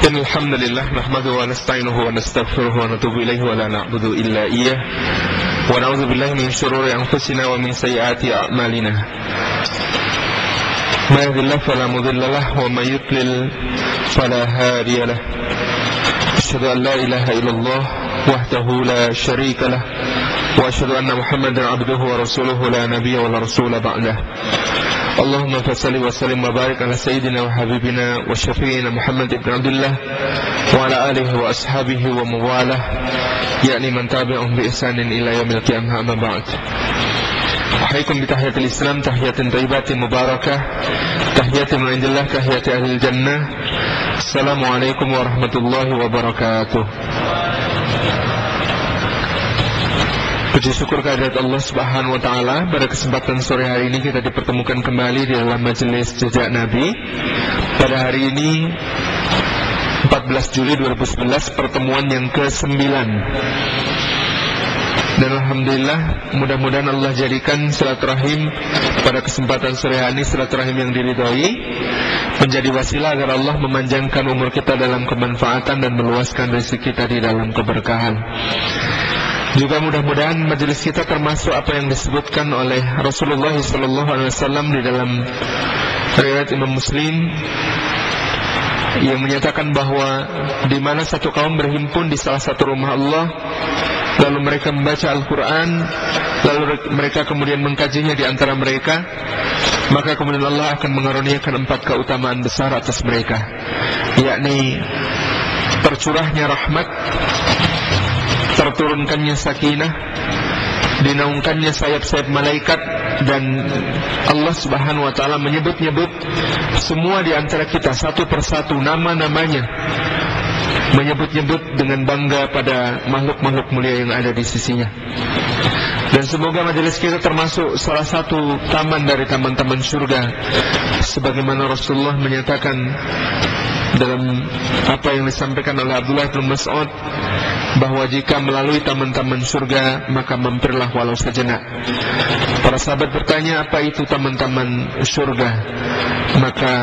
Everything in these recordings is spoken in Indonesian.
الحمد لله نحمده ونستعينه ونستغفره ونتوب إليه ولا نعبد إلا إياه ونعوذ بالله من شرور أنفسنا ومن سيئات أعمالنا ما يهد الله فلا مضل له ومن يضلل فلا هادي له أشهد أن لا إله إلا الله وحده لا شريك له وأشهد أن محمدا عبده ورسوله لا نبي ولا رسول بعده اللهم فصل وسلم وبارك على سيدنا وحبيبنا وشفيعنا محمد بن عبد الله وعلى آله وأصحابه ومواله يعني من تابعهم بإحسان إلى يوم القيامة أما بعد أحييكم بتحية الإسلام تحية طيبة مباركة تحية من عند الله تحية أهل الجنة السلام عليكم ورحمة الله وبركاته. Puji syukur kehadirat Allah Subhanahu wa taala, pada kesempatan sore hari ini kita dipertemukan kembali di dalam majelis Jejak Nabi. Pada hari ini 14 Juli 2011, pertemuan yang ke-9. Dan alhamdulillah, mudah-mudahan Allah jadikan silaturahim pada kesempatan sore hari ini silaturahim yang diridhoi, menjadi wasilah agar Allah memanjangkan umur kita dalam kemanfaatan dan meluaskan rezeki kita di dalam keberkahan. Juga mudah-mudahan majelis kita termasuk apa yang disebutkan oleh Rasulullah SAW di dalam riwayat Imam Muslim, yang menyatakan bahwa di mana satu kaum berhimpun di salah satu rumah Allah, lalu mereka membaca Al-Quran, lalu mereka kemudian mengkajinya di antara mereka, maka kemudian Allah akan mengaruniakan 4 keutamaan besar atas mereka, yakni tercurahnya rahmat, terturunkannya sakinah, dinaungkannya sayap-sayap malaikat, dan Allah Subhanahu wa taala menyebut-nyebut semua di antara kita satu persatu nama-namanya, menyebut-nyebut dengan bangga pada makhluk-makhluk mulia yang ada di sisinya. Dan semoga majelis kita termasuk salah satu taman dari taman-taman surga, sebagaimana Rasulullah menyatakan dalam apa yang disampaikan oleh Abdullah bin Mas'ud, bahwa jika melalui taman-taman surga maka mampirlah walau sejenak. Para sahabat bertanya, apa itu taman-taman surga? Maka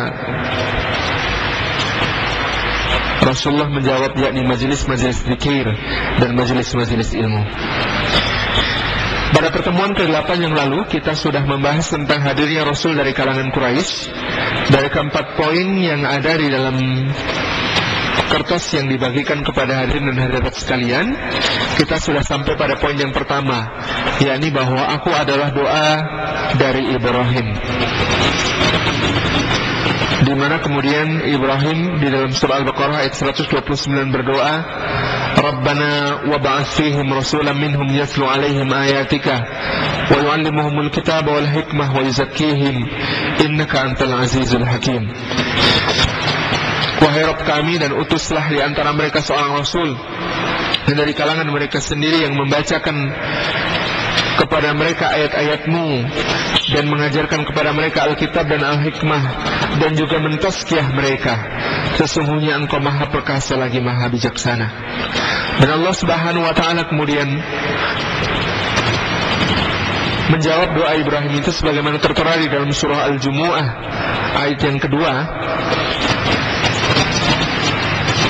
Rasulullah menjawab, yakni majelis-majelis zikir dan majelis-majelis ilmu. Pada pertemuan ke-8 yang lalu kita sudah membahas tentang hadirnya Rasul dari kalangan Quraisy. Dari keempat poin yang ada di dalam kertas yang dibagikan kepada hadirin dan hadirat sekalian, kita sudah sampai pada poin yang pertama, yakni bahwa aku adalah doa dari Ibrahim, di mana kemudian Ibrahim di dalam surah Al-Baqarah ayat 129 berdoa, Rabbana wab'ats fihim rasulan minhum yatlu 'alaihim ayatika wa yu'allimuhumul kitaba wal hikmah wa yuzakkihim innaka antal azizul hakim. Wahai Rabb kami, dan utuslah di antara mereka seorang rasul dan dari kalangan mereka sendiri yang membacakan kepada mereka ayat-ayatmu dan mengajarkan kepada mereka Alkitab dan Al-Hikmah, dan juga mentazkiyah mereka. Sesungguhnya Engkau Maha Perkasa lagi Maha Bijaksana. Dan Allah Subhanahu wa taala kemudian menjawab doa Ibrahim itu sebagaimana tertera di dalam surah Al-Jumu'ah ayat yang kedua,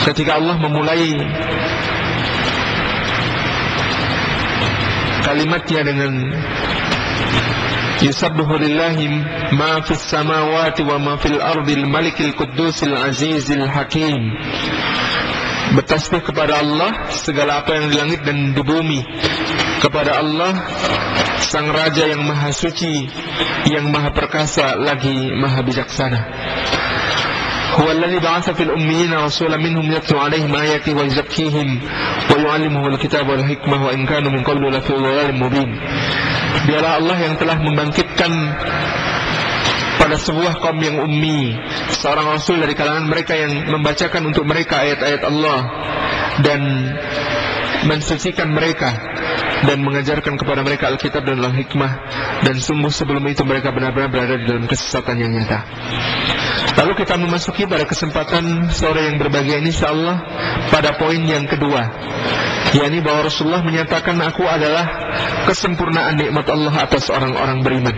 ketika Allah memulai kalimatnya dengan yusabbihu lillahi ma fis samawati wa ma fil ardil malikil quddusil azizil hakim. Bertasbih kepada Allah segala apa yang di langit dan di bumi, kepada Allah Sang Raja yang Maha Suci, yang Maha Perkasa lagi Maha Bijaksana. Huwallazi ba'atsa fil ummiyina rasulan minhum yatlu 'alaihim ayatihi wa yuzakkihim wa yu'allimuhumul kitaba wal hikmah wa in kanu min qablu lafi dhalalin mubin. Dialah Allah yang telah membangkitkan pada sebuah kaum yang ummi seorang rasul dari kalangan mereka yang membacakan untuk mereka ayat-ayat Allah dan mensucikan mereka dan mengajarkan kepada mereka Alkitab dan Al-Hikmah, dan sungguh sebelum itu mereka benar-benar berada di dalam kesesatan yang nyata. Lalu kita memasuki pada kesempatan sore yang berbahagia ini insyaallah pada poin yang kedua, yakni bahwa Rasulullah menyatakan aku adalah kesempurnaan nikmat Allah atas orang-orang beriman.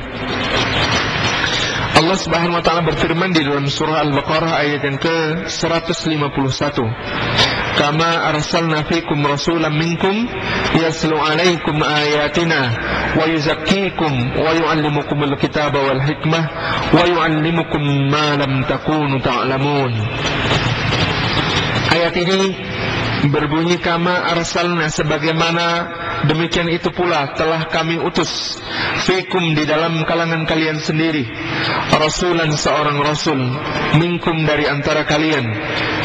Allah Subhanahu wa taala berfirman di dalam surah Al-Baqarah ayat yang ke-151, kama arsalna fikum rasulan minkum yaslu alaikum ayatina wa yuzakkikum wa yuallimukumul kitaba wal hikmah wa yuallimukum ma lam takunu ta'lamun. Ayat ini berbunyi kama arsalna, sebagaimana demikian itu pula telah kami utus, fikum di dalam kalangan kalian sendiri, rasulan seorang rasul, minkum dari antara kalian,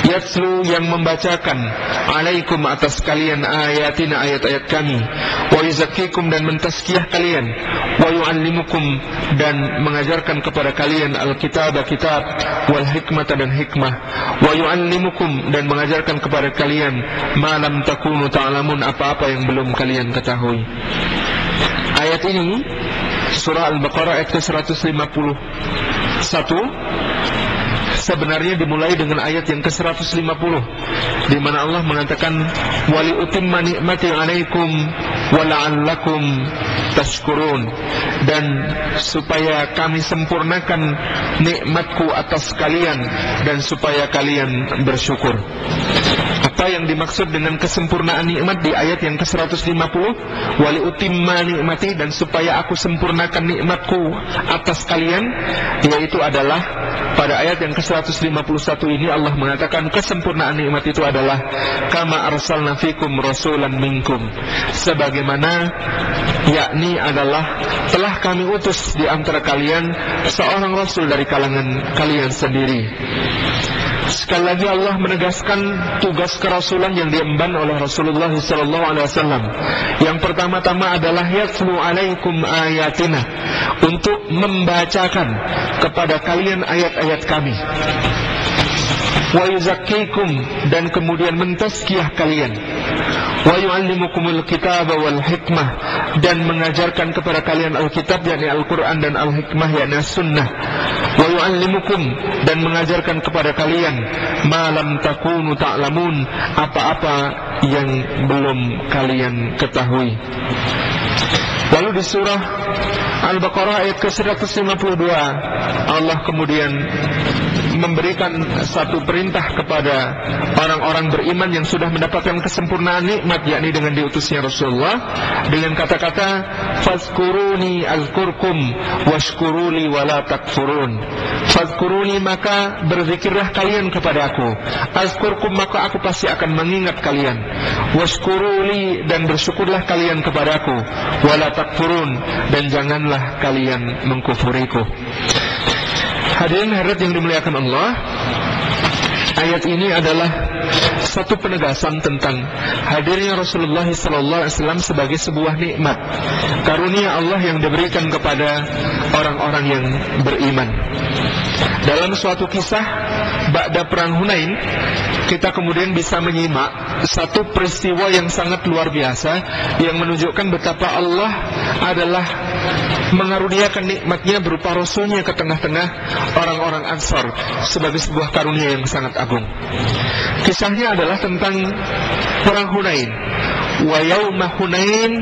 yatslu yang membacakan, alaikum atas kalian ayatina ayat-ayat kami, wa yuzakkikum dan mentazkiyah kalian, wa yuallimukum dan mengajarkan kepada kalian alkitab kitab, wal hikmata dan hikmah, wa yuallimukum dan mengajarkan kepada kalian ma lam takunu ta'lamun apa-apa yang belum kalian ketahui. Ayat ini surah Al-Baqarah ayat ke-151 sebenarnya dimulai dengan ayat yang ke-150 di mana Allah mengatakan wali utimma ni'mati 'alaikum wa la'allakum tashkurun, dan supaya kami sempurnakan nikmatku atas kalian dan supaya kalian bersyukur. Apa yang dimaksud dengan kesempurnaan nikmat di ayat yang ke-150, wali utimma nikmati, dan supaya aku sempurnakan nikmatku atas kalian, yaitu adalah pada ayat yang ke-151 ini Allah mengatakan kesempurnaan nikmat itu adalah kama arsalna fikum rasulan minkum, sebagaimana yakni adalah telah kami utus di antara kalian seorang rasul dari kalangan kalian sendiri. Sekali lagi Allah menegaskan tugas kerasulan yang diemban oleh Rasulullah SAW. Yang pertama-tama adalah yatlu alaikum ayatina, untuk membacakan kepada kalian ayat-ayat kami, wa yuzakkikum dan kemudian mentazkiyah kalian, wa yuallimukumul kitaba wal hikmah dan mengajarkan kepada kalian Alkitab yakni Al-Quran dan Al-Hikmah yakni As-Sunnah, wa yuallimukum dan mengajarkan kepada kalian ma lam takunu ta'lamun apa-apa yang belum kalian ketahui. Lalu di surah Al-Baqarah ayat ke-152 Allah kemudian memberikan satu perintah kepada orang-orang beriman yang sudah mendapatkan kesempurnaan nikmat, yakni dengan diutusnya Rasulullah, dengan kata-kata fazkuruni azkurkum washkuruli wala takfurun. Fazkuruni maka berzikirlah kalian kepada aku, azkurkum maka aku pasti akan mengingat kalian, washkuruli dan bersyukurlah kalian kepada aku, wala takfurun dan janganlah kalian mengkufuriku. Hadirin hadirat yang dimuliakan Allah, ayat ini adalah satu penegasan tentang hadirnya Rasulullah SAW sebagai sebuah nikmat, karunia Allah yang diberikan kepada orang-orang yang beriman. Dalam suatu kisah ba'da perang Hunain, kita kemudian bisa menyimak satu peristiwa yang sangat luar biasa yang menunjukkan betapa Allah adalah mengaruniakan nikmatnya berupa Rasulnya ke tengah-tengah orang-orang Ansar sebagai sebuah karunia yang sangat agung. Kisahnya adalah tentang perang Hunain. Wa yauma Hunain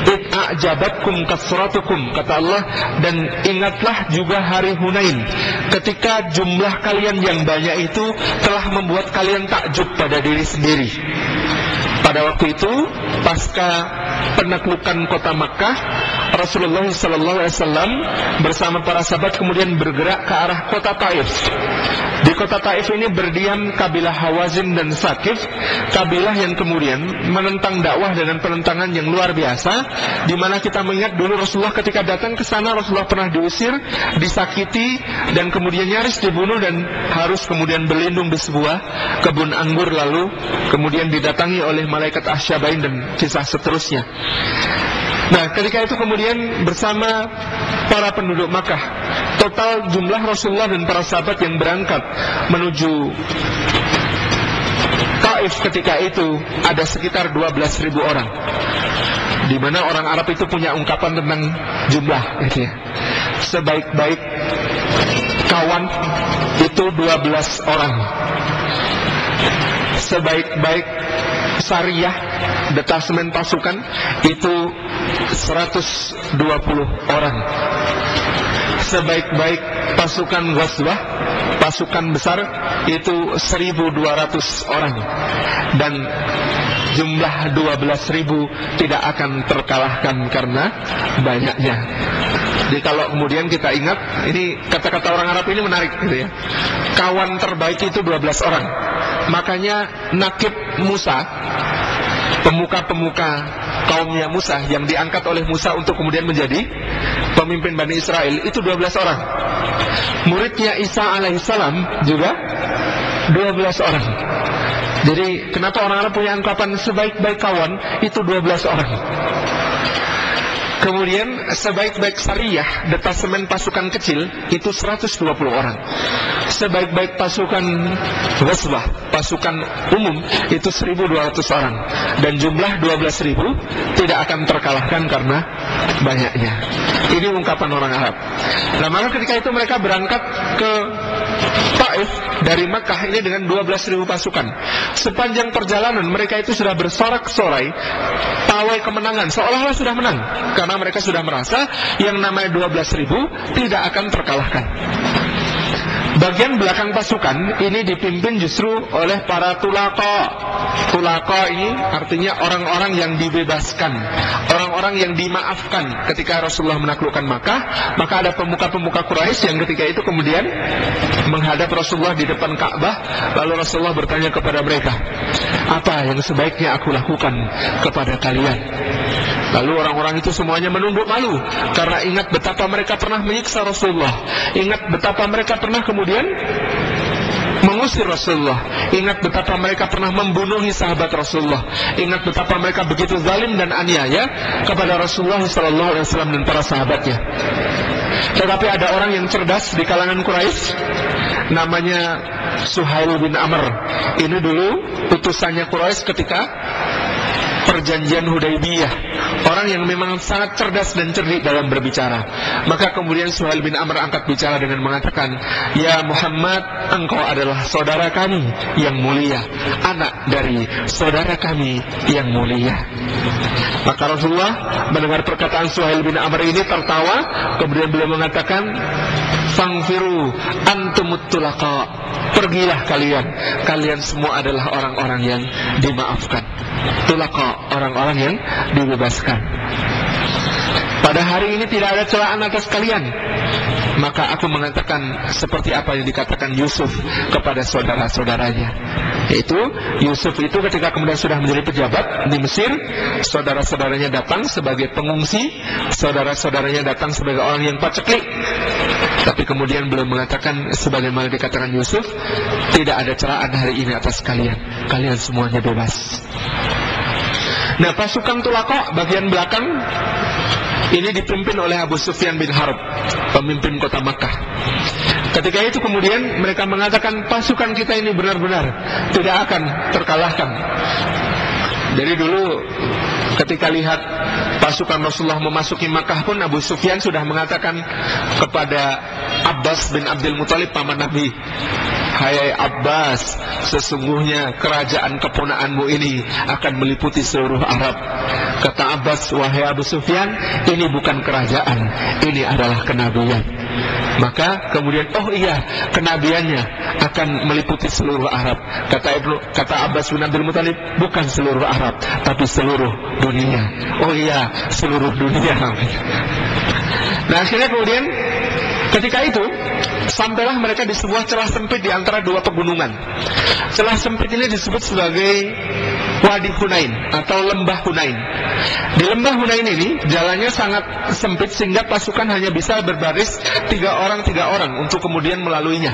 id a'jabatkum kasratukum, kata Allah, dan ingatlah juga hari Hunain ketika jumlah kalian yang banyak itu telah membuat kalian takjub pada diri sendiri. Pada waktu itu pasca penaklukan kota Makkah, Rasulullah SAW bersama para sahabat kemudian bergerak ke arah kota Taif. Di kota Taif ini berdiam kabilah Hawazin dan Sakif, kabilah yang kemudian menentang dakwah dengan penentangan yang luar biasa, di mana kita mengingat dulu Rasulullah ketika datang ke sana, Rasulullah pernah diusir, disakiti, dan kemudian nyaris dibunuh dan harus kemudian berlindung di sebuah kebun anggur, lalu kemudian didatangi oleh malaikat Asyabain dan kisah seterusnya. Nah, ketika itu kemudian bersama para penduduk Makkah, total jumlah Rasulullah dan para sahabat yang berangkat menuju Taif ketika itu ada sekitar 12.000 orang. Di mana orang Arab itu punya ungkapan tentang jumlah, gitu ya. Sebaik-baik kawan itu 12 orang. Sebaik-baik Sariyah, detasemen pasukan, itu 120 orang. sebaik-baik pasukan ghazwah, pasukan besar itu 1.200 orang, dan jumlah 12.000 tidak akan terkalahkan karena banyaknya. Jadi kalau kemudian kita ingat, ini kata-kata orang Arab ini menarik gitu ya. Kawan terbaik itu 12 orang. Makanya nakib Musa, pemuka-pemuka kaumnya Musa yang diangkat oleh Musa untuk kemudian menjadi pemimpin Bani Israel itu 12 orang. Muridnya Isa alaihissalam juga 12 orang. Jadi kenapa orang Arab punya anggapan sebaik-baik kawan itu 12 orang. Kemudian sebaik-baik sariyah, detasemen pasukan kecil itu 120 orang. Sebaik-baik pasukan ghazwah, pasukan umum itu 1.200 orang. Dan jumlah 12.000 tidak akan terkalahkan karena banyaknya. Ini ungkapan orang Arab. Nah, maka ketika itu mereka berangkat ke Taif dari Makkah ini dengan 12.000 pasukan. Sepanjang perjalanan mereka itu sudah bersorak-sorai pawai kemenangan, seolah-olah sudah menang, karena mereka sudah merasa yang namanya 12.000 tidak akan terkalahkan. Bagian belakang pasukan ini dipimpin justru oleh para tulaka. Tulaka ini artinya orang-orang yang dibebaskan, orang-orang yang dimaafkan. Ketika Rasulullah menaklukkan Makkah, maka ada pemuka-pemuka Quraisy yang ketika itu kemudian menghadap Rasulullah di depan Ka'bah. Lalu Rasulullah bertanya kepada mereka, apa yang sebaiknya aku lakukan kepada kalian? Lalu orang-orang itu semuanya menunduk malu, karena ingat betapa mereka pernah menyiksa Rasulullah, ingat betapa mereka pernah kemudian mengusir Rasulullah, ingat betapa mereka pernah membunuhi sahabat Rasulullah, ingat betapa mereka begitu zalim dan aniaya kepada Rasulullah SAW dan para sahabatnya. Tetapi ada orang yang cerdas di kalangan Quraisy, namanya Suhail bin Amr. Ini dulu utusannya Quraisy ketika perjanjian Hudaybiyah. Orang yang memang sangat cerdas dan cerdik dalam berbicara. Maka kemudian Suhail bin Amr angkat bicara dengan mengatakan, ya Muhammad, engkau adalah saudara kami yang mulia, anak dari saudara kami yang mulia. Maka Rasulullah mendengar perkataan Suhail bin Amr ini tertawa. Kemudian beliau mengatakan, fangfiru antumut tulaka, pergilah kalian, kalian semua adalah orang-orang yang dimaafkan. Tulaka, orang-orang yang dibebaskan. Pada hari ini tidak ada celaan atas kalian. Maka aku mengatakan seperti apa yang dikatakan Yusuf kepada saudara-saudaranya, yaitu Yusuf itu ketika kemudian sudah menjadi pejabat di Mesir, saudara-saudaranya datang sebagai pengungsi, saudara-saudaranya datang sebagai orang yang paceklik. Tapi kemudian beliau mengatakan sebagaimana dikatakan Yusuf, tidak ada celaan hari ini atas kalian, kalian semuanya bebas. Nah, pasukan Tulaka bagian belakang ini dipimpin oleh Abu Sufyan bin Harb, pemimpin kota Makkah. Ketika itu kemudian mereka mengatakan pasukan kita ini benar-benar tidak akan terkalahkan. Jadi dulu ketika lihat pasukan Rasulullah memasuki Makkah pun, Abu Sufyan sudah mengatakan kepada Abbas bin Abdul Muthalib, paman Nabi, hai Abbas, sesungguhnya kerajaan keponakanmu ini akan meliputi seluruh Arab. Kata Abbas, wahai Abu Sufyan, ini bukan kerajaan, ini adalah kenabian. Maka kemudian, oh iya, kenabiannya akan meliputi seluruh Arab. Kata Abbas bin Abdul Muthalib, bukan seluruh Arab, tapi seluruh dunia. Oh iya, seluruh dunia. Nah, akhirnya kemudian ketika itu sampailah mereka di sebuah celah sempit di antara dua pegunungan. Celah sempit ini disebut sebagai Wadi Hunain atau Lembah Hunain. Di Lembah Hunain ini jalannya sangat sempit sehingga pasukan hanya bisa berbaris 3 orang untuk kemudian melaluinya.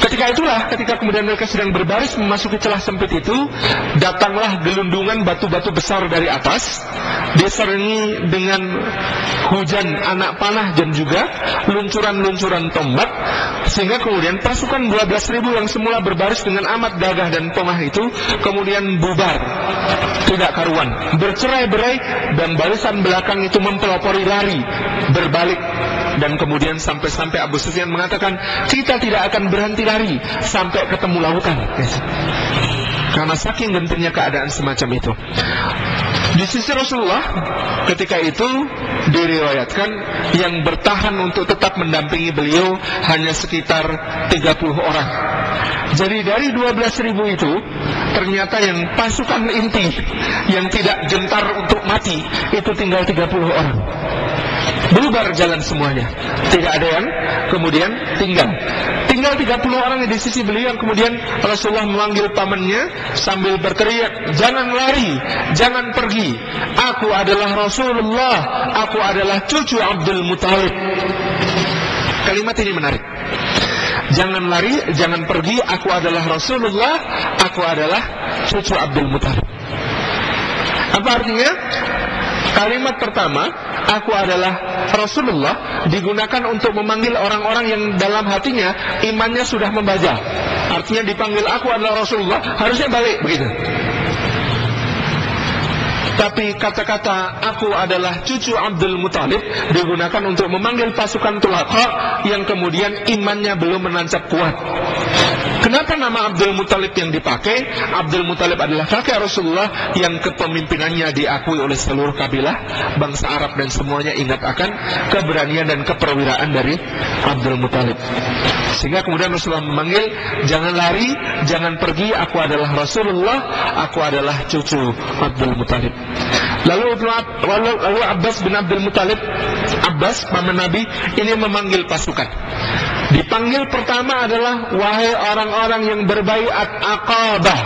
Ketika itulah, ketika kemudian mereka sedang berbaris memasuki celah sempit itu, datanglah gelundungan batu-batu besar dari atas, diserengi dengan hujan anak panah dan juga luncuran-luncuran tombak, sehingga kemudian pasukan 12.000 yang semula berbaris dengan amat gagah dan pomah itu kemudian bubar, tidak karuan, bercerai-berai, dan barisan belakang itu mempelopori lari, berbalik. Dan kemudian sampai-sampai Abu Sufyan mengatakan, kita tidak akan berhenti lari sampai ketemu lautan. Karena saking gentingnya keadaan semacam itu. Di sisi Rasulullah ketika itu diriwayatkan yang bertahan untuk tetap mendampingi beliau hanya sekitar 30 orang. Jadi dari 12.000 itu ternyata yang pasukan inti yang tidak gentar untuk mati itu tinggal 30 orang. Bubar jalan semuanya, tidak ada yang kemudian tinggal 30 orang di sisi beliau. Kemudian Rasulullah memanggil pamannya sambil berteriak, "Jangan lari, jangan pergi. Aku adalah Rasulullah, aku adalah cucu Abdul Muthalib." Kalimat ini menarik. Jangan lari, jangan pergi, aku adalah Rasulullah, aku adalah cucu Abdul Muthalib. Apa artinya? Kalimat pertama, aku adalah Rasulullah, digunakan untuk memanggil orang-orang yang dalam hatinya imannya sudah membaja. Artinya dipanggil aku adalah Rasulullah, harusnya balik begitu. Tapi kata-kata aku adalah cucu Abdul Muthalib digunakan untuk memanggil pasukan Tulaqa yang kemudian imannya belum menancap kuat. Kenapa nama Abdul Muthalib yang dipakai? Abdul Muthalib adalah kakek Rasulullah yang kepemimpinannya diakui oleh seluruh kabilah bangsa Arab dan semuanya ingat akan keberanian dan keperwiraan dari Abdul Muthalib. Sehingga kemudian Rasulullah memanggil, jangan lari, jangan pergi, aku adalah Rasulullah, aku adalah cucu Abdul Muthalib. Lalu Abbas bin Abdul Muthalib, Abbas paman Nabi, ini memanggil pasukan. Dipanggil pertama adalah wahai orang-orang yang berbaiat Aqabah.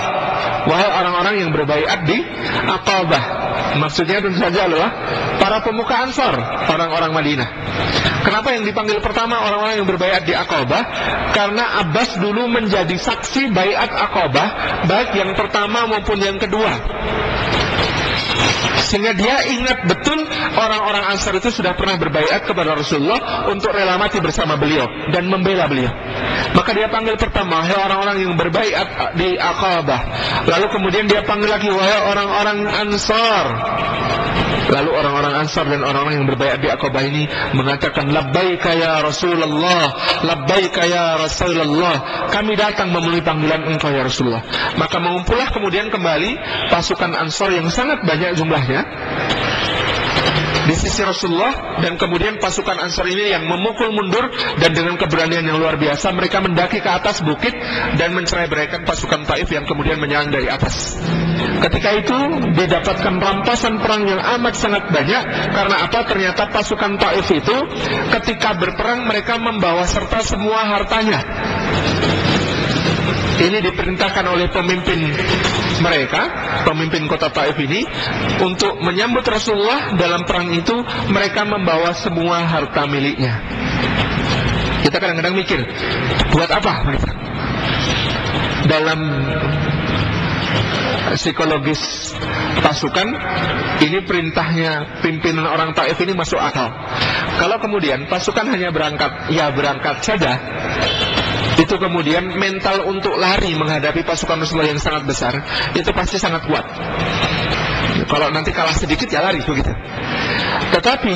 Wahai orang-orang yang berbaiat di Aqabah. Maksudnya tentu saja adalah para pemuka Ansar, orang-orang Madinah. Kenapa yang dipanggil pertama orang-orang yang berbaiat di Aqabah? Karena Abbas dulu menjadi saksi baiat Aqabah, baik yang pertama maupun yang kedua. Sehingga dia ingat betul orang-orang Ansar itu sudah pernah berbaiat kepada Rasulullah untuk rela mati bersama beliau dan membela beliau. Maka dia panggil pertama, wahai orang-orang yang berbaiat di Aqabah. Lalu kemudian dia panggil lagi, wahai orang-orang Ansar. Lalu orang-orang Ansar dan orang-orang yang berbaiat di Aqabah ini mengatakan, labbaika ya Rasulullah, labbaika ya Rasulullah, kami datang memenuhi panggilan engkau ya Rasulullah. Maka mengumpullah kemudian kembali pasukan Ansar yang sangat banyak jumlahnya di sisi Rasulullah, dan kemudian pasukan Ansar ini yang memukul mundur dan dengan keberanian yang luar biasa mereka mendaki ke atas bukit dan mencerai-beraikan pasukan Taif yang kemudian menyerang dari atas. Ketika itu didapatkan rampasan perang yang amat sangat banyak. Karena apa? Ternyata pasukan Taif itu ketika berperang mereka membawa serta semua hartanya. Ini diperintahkan oleh pemimpin mereka, pemimpin kota Taif ini, untuk menyambut Rasulullah dalam perang itu. Mereka membawa semua harta miliknya. Kita kadang-kadang mikir, buat apa mereka? Dalam psikologis pasukan ini, perintahnya pimpinan orang Taif ini masuk akal. Kalau kemudian pasukan hanya berangkat, ya berangkat saja, itu kemudian mental untuk lari menghadapi pasukan Rasulullah yang sangat besar itu pasti sangat kuat. Kalau nanti kalah sedikit ya lari begitu. Tetapi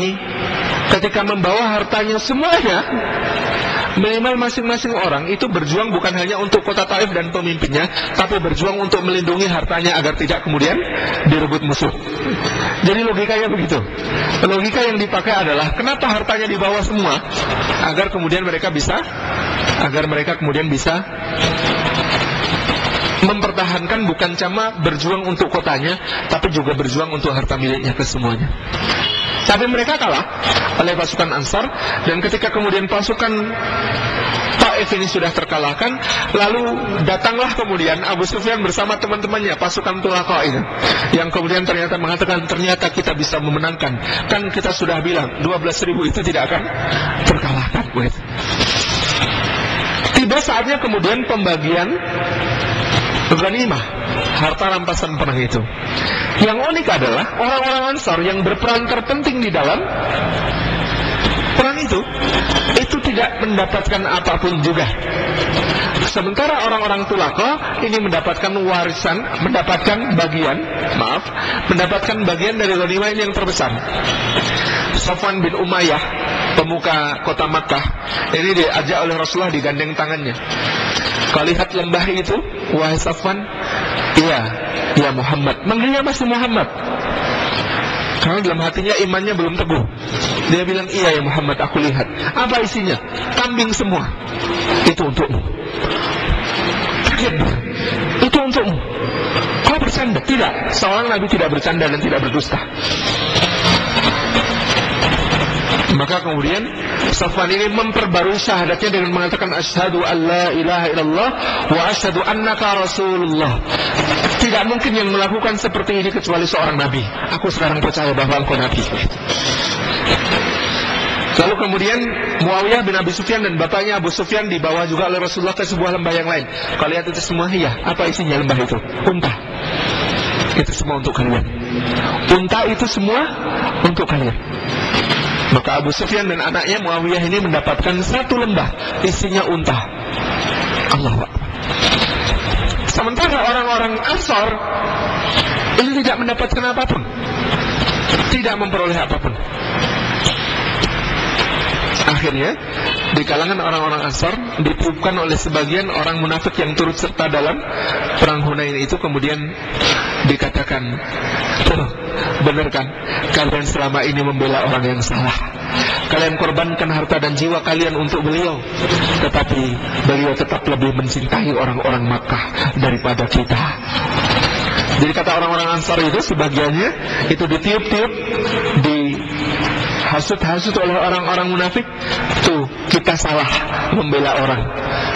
ketika membawa hartanya semuanya, minimal masing-masing orang itu berjuang bukan hanya untuk kota Taif dan pemimpinnya, tapi berjuang untuk melindungi hartanya agar tidak kemudian direbut musuh. Jadi logikanya begitu. Logika yang dipakai adalah kenapa hartanya dibawa semua? Agar mereka kemudian bisa mempertahankan, bukan cuma berjuang untuk kotanya, tapi juga berjuang untuk harta miliknya kesemuanya. Tapi mereka kalah oleh pasukan Ansar, dan ketika kemudian pasukan Taif ini sudah terkalahkan, lalu datanglah kemudian Abu Sufyan bersama teman-temannya, pasukan Tulaqa itu, yang kemudian ternyata mengatakan, ternyata kita bisa memenangkan. Kan kita sudah bilang 12.000 itu tidak akan terkalahkan. Tiba saatnya kemudian pembagian ghanimah, harta rampasan perang itu. Yang unik adalah orang-orang Ansar yang berperan terpenting di dalam perang itu tidak mendapatkan apapun juga. Sementara orang-orang Tulaqa ini mendapatkan warisan, mendapatkan bagian dari ghanimah yang terbesar. Safwan bin Umayyah, pemuka kota Makkah, ini diajak oleh Rasulullah, digandeng tangannya. Kau lihat lembah itu, wahai Safwan? Iya, ya Muhammad. Manggilnya masih Muhammad. Karena dalam hatinya imannya belum teguh. Dia bilang, iya ya Muhammad, aku lihat. Apa isinya? Kambing semua. Itu untukmu. Kaget. Itu untukmu. Kau bercanda? Tidak. Seorang Nabi tidak bercanda dan tidak berdusta. Maka kemudian Safwan ini memperbarui syahadatnya dengan mengatakan asyhadu an la ilaha illallah wa asyhadu annaka rasulullah. Tidak mungkin yang melakukan seperti ini kecuali seorang nabi. Aku sekarang percaya bahwa engkau nabi. Lalu kemudian Muawiyah bin Abi Sufyan dan bapaknya Abu Sufyan dibawa juga oleh Rasulullah ke sebuah lembah yang lain. Kau lihat itu semua? Iya. Apa isinya lembah itu? Unta. Itu semua untuk kalian. Unta itu semua untuk kalian. Maka Abu Sufyan dan anaknya Muawiyah ini mendapatkan satu lembah isinya unta. Allahu Akbar. Sementara orang-orang Ansar ini tidak mendapatkan apapun, tidak memperoleh apapun. Akhirnya di kalangan orang-orang Ansar ditiupkan oleh sebagian orang munafik yang turut serta dalam perang Hunain itu, kemudian dikatakan, benar kan kalian selama ini membela orang yang salah, kalian korbankan harta dan jiwa kalian untuk beliau, tetapi beliau tetap lebih mencintai orang-orang Makkah daripada kita. Jadi kata orang-orang Ansar itu sebagiannya itu ditiup-tiup, dihasut-hasut oleh orang-orang munafik. Tuh, kita salah membela orang.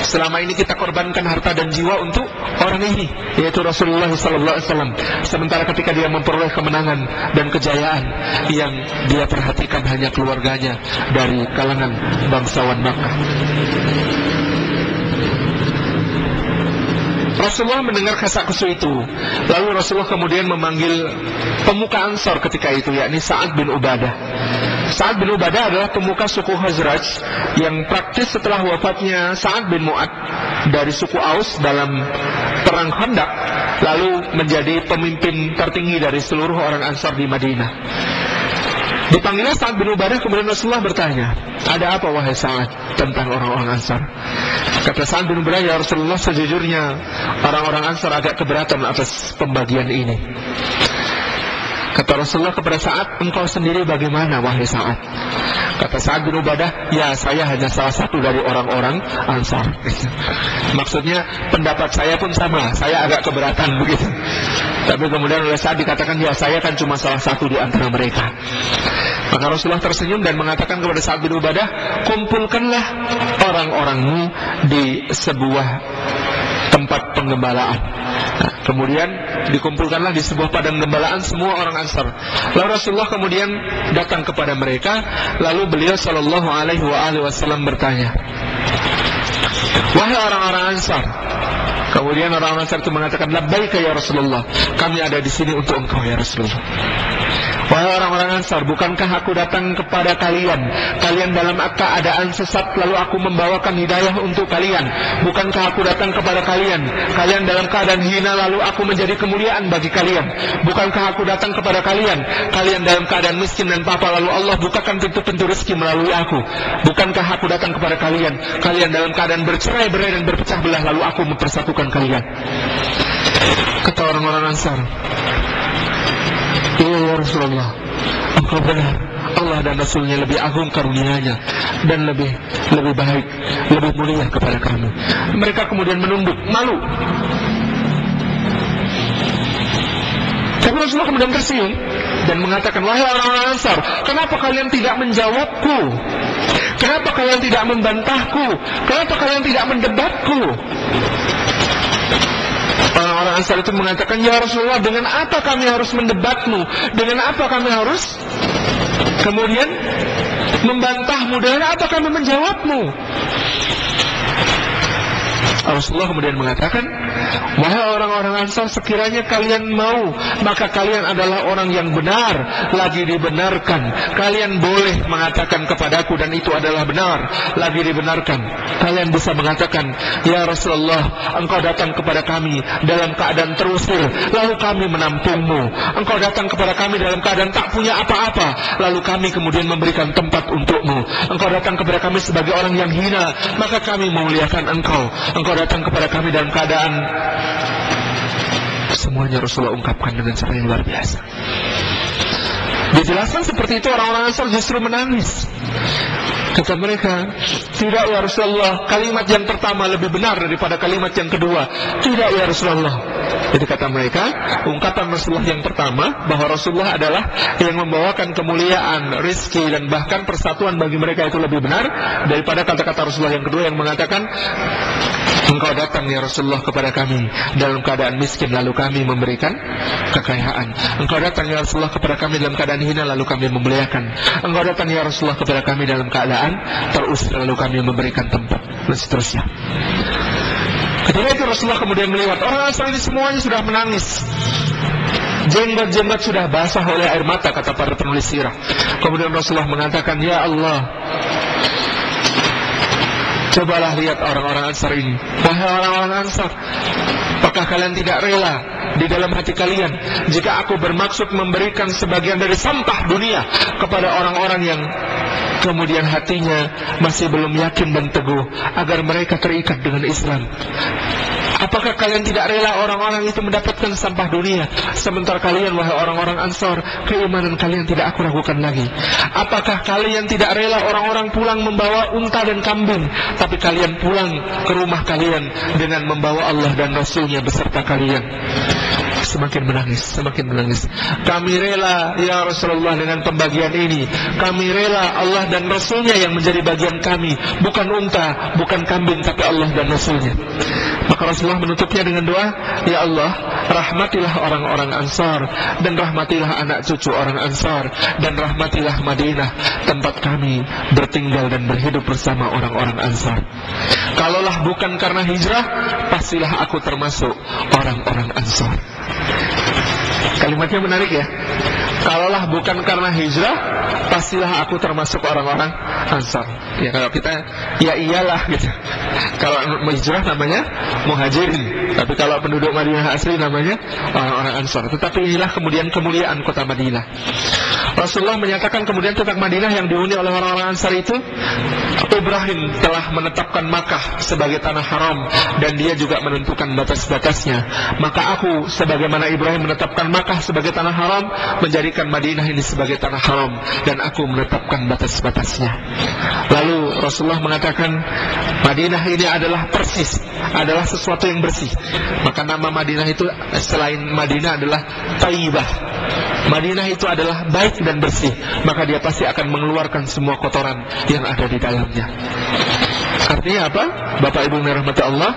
Selama ini kita korbankan harta dan jiwa untuk orang ini, yaitu Rasulullah SAW. Sementara ketika dia memperoleh kemenangan dan kejayaan, yang dia perhatikan hanya keluarganya dari kalangan bangsawan Makkah. Rasulullah mendengar kasak-kusuk itu. Lalu Rasulullah kemudian memanggil pemuka Ansar ketika itu, yakni Sa'ad bin Ubadah. Sa'ad bin Ubadah adalah pemuka suku Khazraj yang praktis setelah wafatnya Sa'ad bin Mu'ad dari suku Aus dalam perang Khandaq, lalu menjadi pemimpin tertinggi dari seluruh orang Ansar di Madinah. Dipanggilnya Sa'ad bin Ubadah, kemudian Rasulullah bertanya, ada apa wahai Sa'ad tentang orang-orang Ansar? Kata Sa'ad bin Ubadah, ya Rasulullah, sejujurnya orang-orang Ansar agak keberatan atas pembagian ini. Kata Rasulullah kepada Sa'ad, engkau sendiri bagaimana wahai Sa'ad? Kata Sa'ad bin Ubadah, ya saya hanya salah satu dari orang-orang Ansar. Maksudnya pendapat saya pun sama, saya agak keberatan begitu. Tapi kemudian oleh Sa'ad dikatakan, ya saya kan cuma salah satu di antara mereka. Maka Rasulullah tersenyum dan mengatakan kepada Sa'ad bin Ubadah, kumpulkanlah orang-orangmu di sebuah tempat penggembalaan. Nah, kemudian dikumpulkanlah di sebuah padang gembalaan semua orang Ansar. Lalu Rasulullah kemudian datang kepada mereka, lalu beliau sallallahu alaihi wasallam bertanya, wahai orang-orang Ansar. Kemudian orang-orang Ansar itu mengatakan, labbaika ya Rasulullah, kami ada di sini untuk engkau ya Rasulullah. Wahai orang-orang Ansar, bukankah aku datang kepada kalian, kalian dalam keadaan sesat, lalu aku membawakan hidayah untuk kalian? Bukankah aku datang kepada kalian, kalian dalam keadaan hina, lalu aku menjadi kemuliaan bagi kalian? Bukankah aku datang kepada kalian, kalian dalam keadaan miskin dan papa, lalu Allah bukakan pintu-pintu rezeki melalui aku? Bukankah aku datang kepada kalian, kalian dalam keadaan bercerai-berai dan berpecah belah, lalu aku mempersatukan kalian? Kata orang-orang Ansar, iya ya Rasulullah, engkau benar, Allah dan Rasulnya lebih agung karunianya dan lebih baik, lebih mulia kepada kami. Mereka kemudian menunduk, malu. Tapi Rasulullah kemudian tersenyum dan mengatakan, wahai orang-orang Ansar, kenapa kalian tidak menjawabku? Kenapa kalian tidak membantahku? Kenapa kalian tidak mendebatku? Orang-orang Ansar itu mengatakan, ya Rasulullah, dengan apa kami harus mendebatmu? Dengan apa kami harus kemudian membantahmu? Dengan apa kami menjawabmu? Rasulullah kemudian mengatakan, wahai orang-orang Ansar, sekiranya kalian mau, maka kalian adalah orang yang benar, lagi dibenarkan. Kalian boleh mengatakan kepadaku dan itu adalah benar, lagi dibenarkan. Kalian bisa mengatakan, ya Rasulullah, engkau datang kepada kami dalam keadaan terusir, lalu kami menampungmu. Engkau datang kepada kami dalam keadaan tak punya apa-apa, lalu kami kemudian memberikan tempat untukmu. Engkau datang kepada kami sebagai orang yang hina, maka kami memuliakan engkau. Engkau datang kepada kami dalam keadaan, semuanya Rasulullah ungkapkan dengan cara yang luar biasa. Dijelaskan seperti itu, orang-orang Ansar justru menangis. Kata mereka, tidak ya Rasulullah, kalimat yang pertama lebih benar daripada kalimat yang kedua. Tidak ya Rasulullah. Jadi kata mereka, ungkapan Rasulullah yang pertama, bahwa Rasulullah adalah yang membawakan kemuliaan, rizki, dan bahkan persatuan bagi mereka, itu lebih benar daripada kata-kata Rasulullah yang kedua yang mengatakan, engkau datang ya Rasulullah kepada kami dalam keadaan miskin, lalu kami memberikan kekayaan. Engkau datang ya Rasulullah kepada kami dalam keadaan hina, lalu kami memuliakan. Engkau datang ya Rasulullah kepada kami dalam keadaan terusir, lalu kami memberikan tempat, dan seterusnya. Ketika itu Rasulullah kemudian melihat orang Ansar ini semuanya sudah menangis, jenggot-jenggot sudah basah oleh air mata, kata para penulis sirah. Kemudian Rasulullah mengatakan, ya Allah, cobalah lihat orang-orang Ansar ini. Wahai orang-orang Ansar, apakah kalian tidak rela di dalam hati kalian jika aku bermaksud memberikan sebagian dari sampah dunia kepada orang-orang yang kemudian hatinya masih belum yakin dan teguh agar mereka terikat dengan Islam? Apakah kalian tidak rela orang-orang itu mendapatkan sampah dunia, sementara kalian, wahai orang-orang Ansar, keimanan kalian tidak aku ragukan lagi? Apakah kalian tidak rela orang-orang pulang membawa unta dan kambing, tapi kalian pulang ke rumah kalian dengan membawa Allah dan Rasulnya beserta kalian? Semakin menangis, semakin menangis. Kami rela ya Rasulullah dengan pembagian ini. Kami rela Allah dan Rasulnya yang menjadi bagian kami, bukan unta, bukan kambing, tapi Allah dan Rasulnya. Maka Rasulullah menutupnya dengan doa, ya Allah, rahmatilah orang-orang Ansar, dan rahmatilah anak cucu orang Ansar, dan rahmatilah Madinah, tempat kami bertinggal dan berhidup bersama orang-orang Ansar. Kalaulah bukan karena hijrah, pastilah aku termasuk orang-orang Ansar. Kalimatnya menarik ya. Kalaulah bukan karena hijrah, pastilah aku termasuk orang-orang Ansar. Ya kalau kita, ya iyalah gitu. Kalau hijrah namanya muhajirin, tapi kalau penduduk Madinah asli namanya orang-orang Ansar. Tetapi inilah kemudian kemuliaan kota Madinah. Rasulullah menyatakan kemudian tentang Madinah yang dihuni oleh orang-orang Ansar itu, Ibrahim telah menetapkan Makkah sebagai tanah haram, dan dia juga menentukan batas-batasnya. Maka aku, sebagaimana Ibrahim menetapkan Makkah sebagai tanah haram, menjadikan Madinah ini sebagai tanah haram, dan aku menetapkan batas-batasnya. Lalu Rasulullah mengatakan, Madinah ini adalah persis, adalah sesuatu yang bersih. Maka nama Madinah itu selain Madinah adalah Taibah. Madinah itu adalah baik dan bersih, maka dia pasti akan mengeluarkan semua kotoran yang ada di dalamnya. Artinya apa? Bapak Ibu yang dirahmati Allah,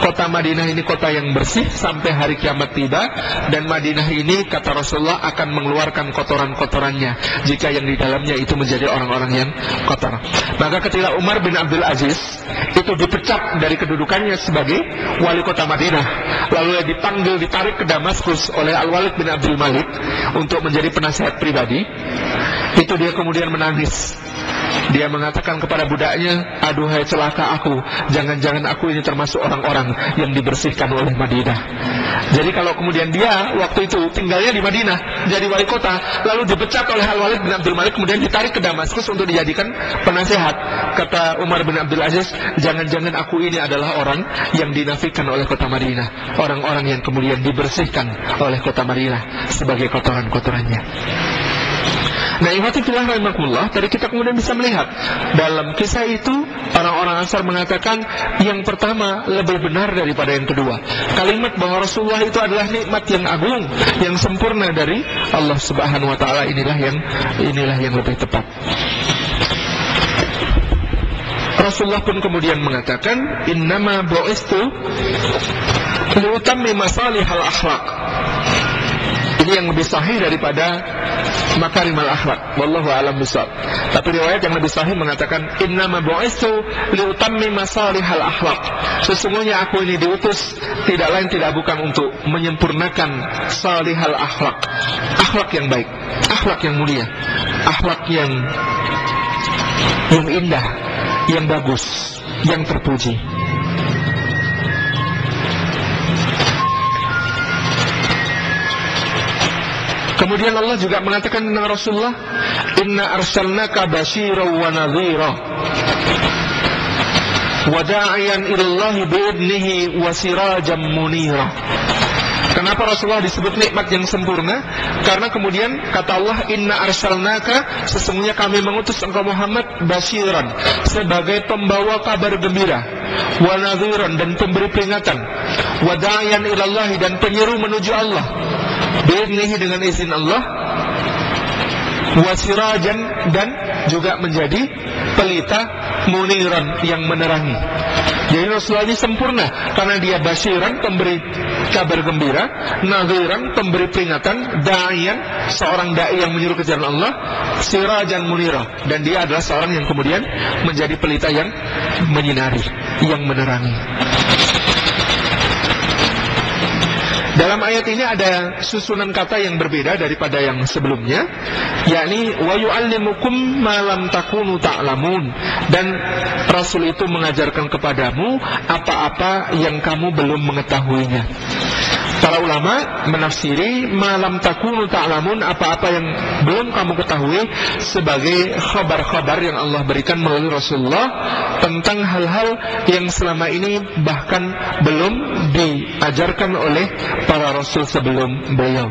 kota Madinah ini kota yang bersih sampai hari kiamat tiba, dan Madinah ini, kata Rasulullah, akan mengeluarkan kotoran-kotorannya jika yang di dalamnya itu menjadi orang-orang yang kotor. Maka ketika Umar bin Abdul Aziz itu dipecat dari kedudukannya sebagai wali kota Madinah, lalu dia dipanggil, ditarik ke Damaskus oleh Al-Walid bin Abdul Malik untuk menjadi penasihat pribadi, itu dia kemudian menangis. Dia mengatakan kepada budaknya, aduhai celaka aku, jangan-jangan aku ini termasuk orang-orang yang dibersihkan oleh Madinah. Jadi kalau kemudian dia waktu itu tinggalnya di Madinah, jadi wali kota, lalu dipecat oleh Al-Walid bin Abdul Malik, kemudian ditarik ke Damaskus untuk dijadikan penasehat, kata Umar bin Abdul Aziz, jangan-jangan aku ini adalah orang yang dinafikan oleh kota Madinah, orang-orang yang kemudian dibersihkan oleh kota Madinah sebagai kotoran-kotorannya. Nah, ikhwati fillah rahimakumullah, tadi kita kemudian bisa melihat dalam kisah itu orang-orang Ansar mengatakan yang pertama lebih benar daripada yang kedua. Kalimat bahwa Rasulullah itu adalah nikmat yang agung, yang sempurna dari Allah Subhanahu wa taala, inilah yang lebih tepat. Rasulullah pun kemudian mengatakan, innama bu'istu liutammima masalihal akhlaq. Ini yang lebih sahih daripada makarimal akhlak. Wallahu a'lam bishawab. Tapi riwayat yang lebih sahih mengatakan, innama bu'istu liutammima masalihal akhlaq. Sesungguhnya aku ini diutus tidak lain tidak bukan untuk menyempurnakan salihal akhlak. Akhlak yang baik, akhlak yang mulia, akhlak yang indah, yang bagus, yang terpuji. Kemudian Allah juga mengatakan tentang Rasulullah, inna arsalnaka basyiran wa nadhira wa da'iyan ilallahi bi'idnihi wa sirajan munira. Kenapa Rasulullah disebut nikmat yang sempurna? Karena kemudian kata Allah, inna arsalnaka, sesungguhnya kami mengutus engkau Muhammad basyiran, sebagai pembawa kabar gembira, wa nadhiran, dan pemberi peringatan, wa da'iyan ilallahi, dan penyeru menuju Allah, bi'idnihi, dengan izin Allah, wa sirajan, dan juga menjadi pelita, muniran, yang menerangi. Jadi Rasulullah ini sempurna karena dia basyiran, pemberi kabar gembira, nadhiran, pemberi peringatan, da'iyan, seorang da'i yang menyuruh ke jalan Allah, sirajan munira, dan dia adalah seorang yang kemudian menjadi pelita yang menyinari, yang menerangi. Dalam ayat ini ada susunan kata yang berbeda daripada yang sebelumnya, yakni wa yu'allimukum ma lam takunu ta'lamun, dan Rasul itu mengajarkan kepadamu apa-apa yang kamu belum mengetahuinya. Para ulama menafsiri malam takunu ta'lamun, apa-apa yang belum kamu ketahui, sebagai khabar-khabar yang Allah berikan melalui Rasulullah tentang hal-hal yang selama ini bahkan belum diajarkan oleh para Rasul sebelum beliau,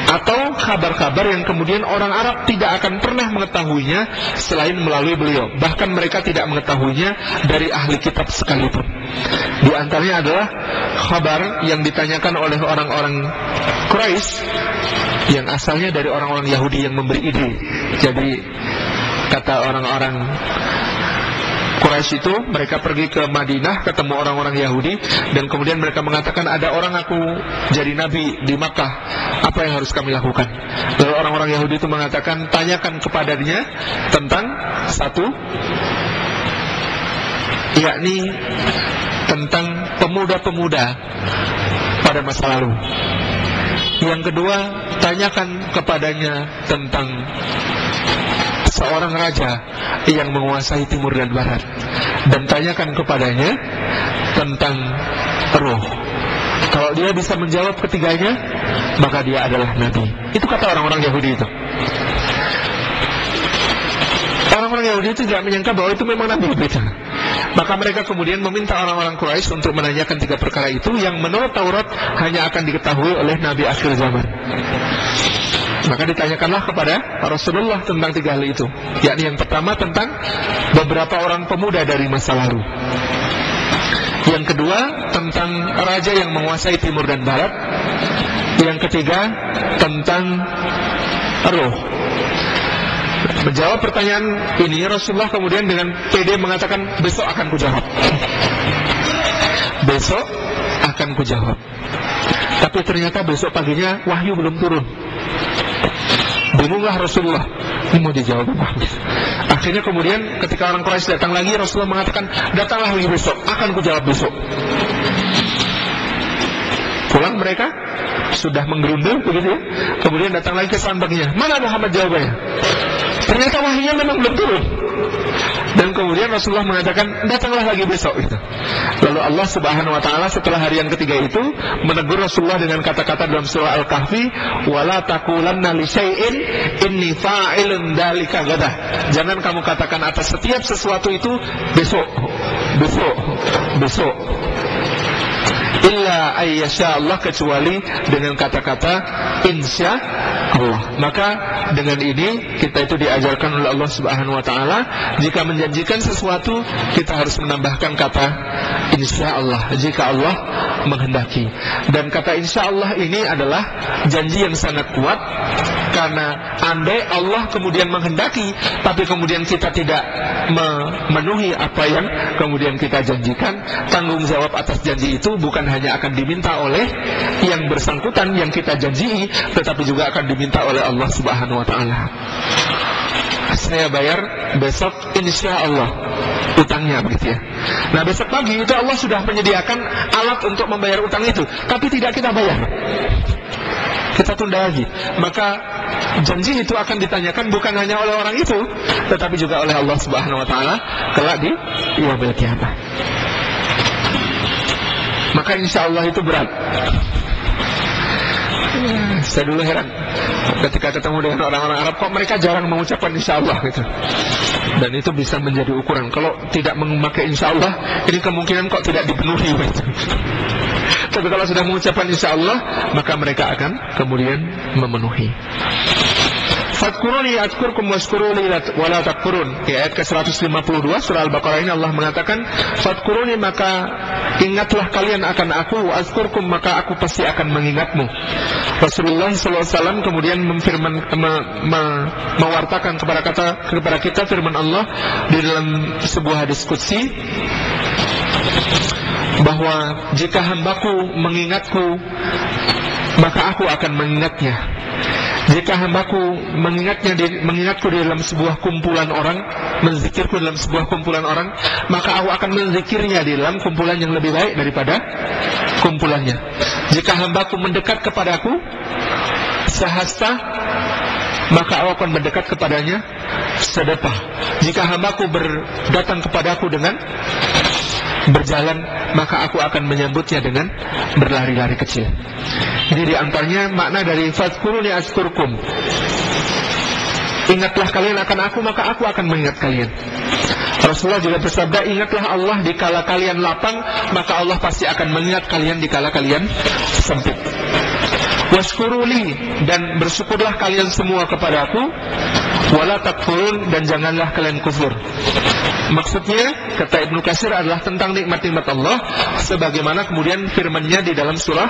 atau kabar-kabar yang kemudian orang Arab tidak akan pernah mengetahuinya selain melalui beliau. Bahkan mereka tidak mengetahuinya dari ahli kitab sekalipun. Di antaranya adalah kabar yang ditanyakan oleh orang-orang Quraisy yang asalnya dari orang-orang Yahudi yang memberi ide. Jadi kata orang-orang Quraisy itu, mereka pergi ke Madinah, ketemu orang-orang Yahudi, dan kemudian mereka mengatakan, ada orang aku jadi nabi di Makkah, apa yang harus kami lakukan? Lalu orang-orang Yahudi itu mengatakan, tanyakan kepadanya tentang satu, yakni tentang pemuda-pemuda pada masa lalu. Yang kedua, tanyakan kepadanya tentang seorang raja yang menguasai timur dan barat, dan tanyakan kepadanya tentang roh. Kalau dia bisa menjawab ketiganya, maka dia adalah nabi. Itu kata orang-orang Yahudi itu. Orang-orang Yahudi itu tidak menyangka bahwa itu memang nabi mereka. Maka mereka kemudian meminta orang-orang Quraisy untuk menanyakan tiga perkara itu yang menurut Taurat hanya akan diketahui oleh nabi akhir zaman. Maka ditanyakanlah kepada Rasulullah tentang tiga hal itu, yakni yang pertama tentang beberapa orang pemuda dari masa lalu, yang kedua tentang raja yang menguasai timur dan barat, yang ketiga tentang roh. Menjawab pertanyaan ini, Rasulullah kemudian dengan pede mengatakan, besok akan kujawab. Besok akan kujawab. Tapi ternyata besok paginya wahyu belum turun. Bingunglah Rasulullah, ini mau dijawab apa? Akhirnya kemudian ketika orang Quraisy datang lagi, Rasulullah mengatakan, datanglah lagi besok, akan kujawab besok. Pulang mereka sudah menggerundul begitu ya. Kemudian datang lagi ke paginya, mana Muhammad jawabannya? Ternyata wahyunya memang belum turun. Dan kemudian Rasulullah mengatakan, datanglah lagi besok itu. Lalu Allah Subhanahu wa taala setelah hari yang ketiga itu menegur Rasulullah dengan kata-kata dalam surah Al-Kahfi, wala taqulanna li syai'in inni fa'ilun dzalika gadah. Jangan kamu katakan atas setiap sesuatu itu besok, besok, besok. Illa ayyasha Allah, kecuali dengan kata-kata insya Allah. Maka dengan ini kita itu diajarkan oleh Allah Subhanahu wa taala, jika menjanjikan sesuatu kita harus menambahkan kata insya Allah jika Allah menghendaki. Dan kata insya Allah ini adalah janji yang sangat kuat, karena andai Allah kemudian menghendaki tapi kemudian kita tidak memenuhi apa yang kemudian kita janjikan, tanggung jawab atas janji itu bukan hanya akan diminta oleh yang bersangkutan yang kita janjii, tetapi juga akan diminta oleh Allah Subhanahu wa taala. Saya bayar besok insya Allah utangnya begitu ya. Nah besok pagi itu Allah sudah menyediakan alat untuk membayar utang itu, tapi tidak kita bayar, kita tunda lagi. Maka janji itu akan ditanyakan bukan hanya oleh orang itu, tetapi juga oleh Allah Subhanahu wa taala kelak di yaumil qiyamah. Maka insya Allah itu berat. Saya dulu heran ketika ketemu dengan orang-orang Arab, kok mereka jarang mengucapkan insya Allah gitu. Dan itu bisa menjadi ukuran. Kalau tidak memakai insya Allah, ini kemungkinan kok tidak dipenuhi gitu. Tapi kalau sudah mengucapkan insya Allah, maka mereka akan kemudian memenuhi. Fadkuruni adkurkum waskuruni wala takfurun. Di ayat ke-152 surah Al-Baqarah ini Allah mengatakan, Fadkuruni maka ingatlah kalian akan aku, azkurkum maka aku pasti akan mengingatmu. Rasulullah SAW kemudian mewartakan kepada kita firman Allah di dalam sebuah diskusi, bahwa jika hambaku mengingatku, maka aku akan mengingatnya. Jika hambaku mengingatku di dalam sebuah kumpulan orang, menzikirku dalam sebuah kumpulan orang, maka aku akan menzikirnya di dalam kumpulan yang lebih baik daripada kumpulannya. Jika hambaku mendekat kepadaku sehasta, maka aku akan mendekat kepadanya sedepah. Jika hambaku datang kepadaku dengan berjalan, maka aku akan menyambutnya dengan berlari-lari kecil. Jadi di antaranya makna dari fadkuruni azkurkum, ingatlah kalian akan aku, maka aku akan mengingat kalian. Rasulullah juga bersabda, ingatlah Allah di kala kalian lapang, maka Allah pasti akan mengingat kalian di kala kalian sempit. Washkuruli, dan bersyukurlah kalian semua kepadaku, wala takfurun, dan janganlah kalian kufur. Maksudnya, kata Ibnu Katsir, adalah tentang nikmat-nikmat Allah, sebagaimana kemudian firman-Nya di dalam surah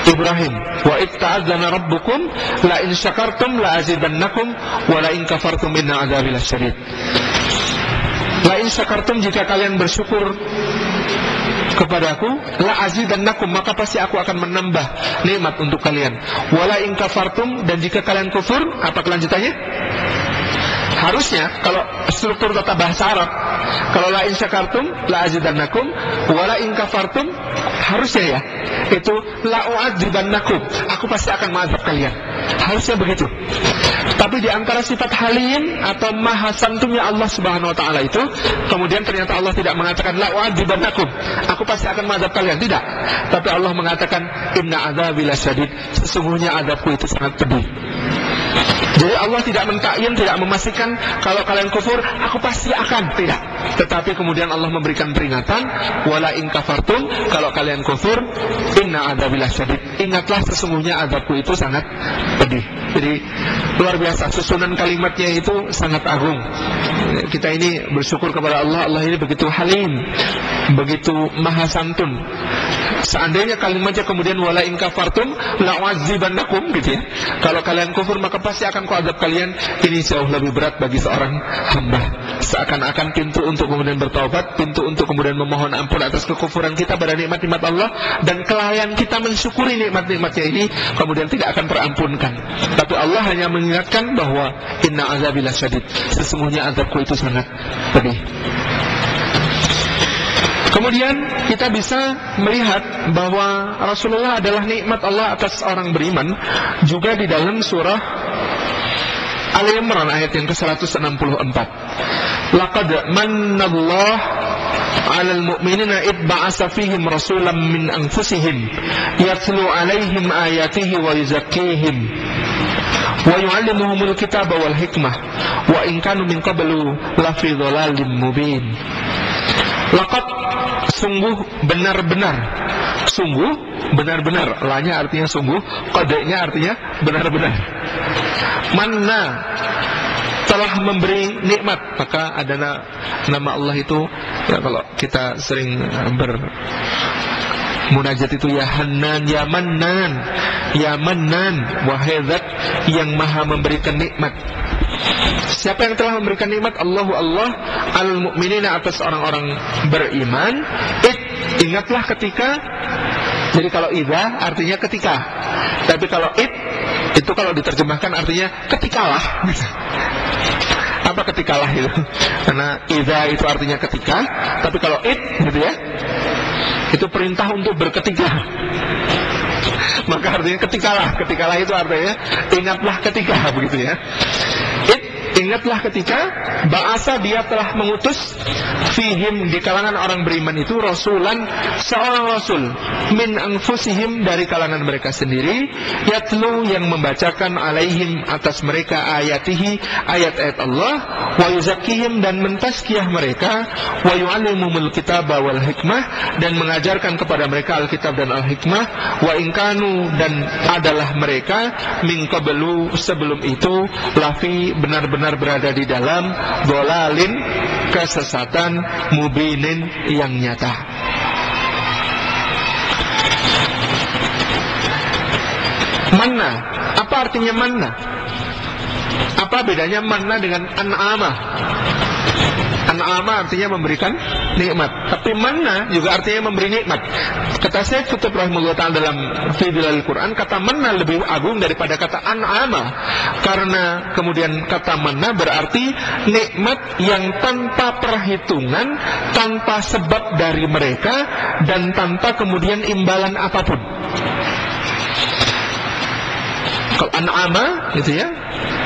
Ibrahim, wa itta'adzana rabbukum la in syakartum la azidannakum wa la in kafartum inna adzabi lasyadid. La in syakartum, jika kalian bersyukur kepadaku, la azidannakum, maka pasti aku akan menambah nikmat untuk kalian. Wa la in kafartum, dan jika kalian kufur, apa kelanjutannya? Harusnya kalau struktur tata bahasa Arab, kalau la in syakartum la azidannakum wa la in kafartum, harusnya ya itu la u'adzibannakum, aku pasti akan mengazab kalian. Harusnya begitu. Tapi di antara sifat halim atau maha santumnya Allah Subhanahu wa taala itu, kemudian ternyata Allah tidak mengatakan la u'adzibannakum, aku pasti akan mengazab kalian, tidak. Tapi Allah mengatakan inna adzabi lasyadid, sesungguhnya azabku itu sangat pedih. Jadi Allah tidak mentakyin, tidak memastikan kalau kalian kufur aku pasti akan, tidak. Tetapi kemudian Allah memberikan peringatan, wala in kafartum, kalau kalian kufur, inna adzabil syadid, ingatlah sesungguhnya azabku itu sangat pedih. Jadi luar biasa, susunan kalimatnya itu sangat agung. Kita ini bersyukur kepada Allah, Allah ini begitu halim, begitu maha santun. Seandainya kalimatnya kemudian wala in kafartum la u'adzibannakum, gitu ya, kalau kalian kufur maka pasti akan kuazab kalian, ini jauh lebih berat bagi seorang hamba. Seakan-akan pintu untuk kemudian bertaubat, pintu untuk kemudian memohon ampun atas kekufuran kita pada nikmat-nikmat Allah, dan kelalaian kita mensyukuri nikmat-nikmatnya ini kemudian tidak akan terampunkan. Tapi Allah hanya mengingatkan bahwa inna azabi lasyadid, sesungguhnya azabku itu sangat pedih. Kemudian kita bisa melihat bahwa Rasulullah adalah nikmat Allah atas orang beriman juga di dalam surah Ali Imran ayat yang ke-164. Laqad mannallahu 'alal mu'minina id ba'atsa fihim rasulan min anfusihim yatlu 'alaihim ayatihi wa yuzakkihim wa yu'allimuhumul kitaba wal hikmah wa in kanu min qablu lafi dhalalin mubin. Laqad, sungguh benar-benar, sungguh benar-benar, lanya artinya sungguh, qadnya artinya benar-benar. Manna, telah memberi nikmat, maka ada nama Allah itu ya, kalau kita sering munajat itu ya Hannan, ya Mannan, ya Mannan, wahai zat yang maha memberikan nikmat. Siapa yang telah memberikan nikmat? Allahu Allah al-mu'minina, atas orang-orang beriman. Ingatlah ketika. Jadi kalau idza artinya ketika, tapi kalau itu kalau diterjemahkan artinya ketikalah. Apa ketikalah itu? Karena idza itu artinya ketika, tapi kalau gitu ya, itu perintah untuk berketika. Maka artinya ketikalah. Ketikalah itu artinya ingatlah ketika, begitu ya. Ingatlah ketika ba'asa, dia telah mengutus fihim, di kalangan orang beriman itu, rasulan, seorang rasul, min anfusihim, dari kalangan mereka sendiri, yatlu, yang membacakan, alaihim, atas mereka, ayatihi, ayat-ayat Allah, wa yuzakkihim, dan mentazkiyah mereka, wa yu'allimumul kitaba wal hikmah, dan mengajarkan kepada mereka Alkitab dan Al-Hikmah, wa inkanu, dan adalah mereka, min qablu, sebelum itu, lafi, benar-benar berada di dalam, dolalin, kesesatan, mubinin, yang nyata. Manna, apa artinya manna? Apa bedanya manna dengan an'ama? An'ama artinya memberikan nikmat, tapi manna juga artinya memberi nikmat. Kata Syekh Qutb rahimahullah ta'ala dalam Fidlul Quran, kata manna lebih agung daripada kata an'ama, karena kemudian kata manna berarti nikmat yang tanpa perhitungan, tanpa sebab dari mereka, dan tanpa kemudian imbalan apapun. Kalau an'ama gitu ya,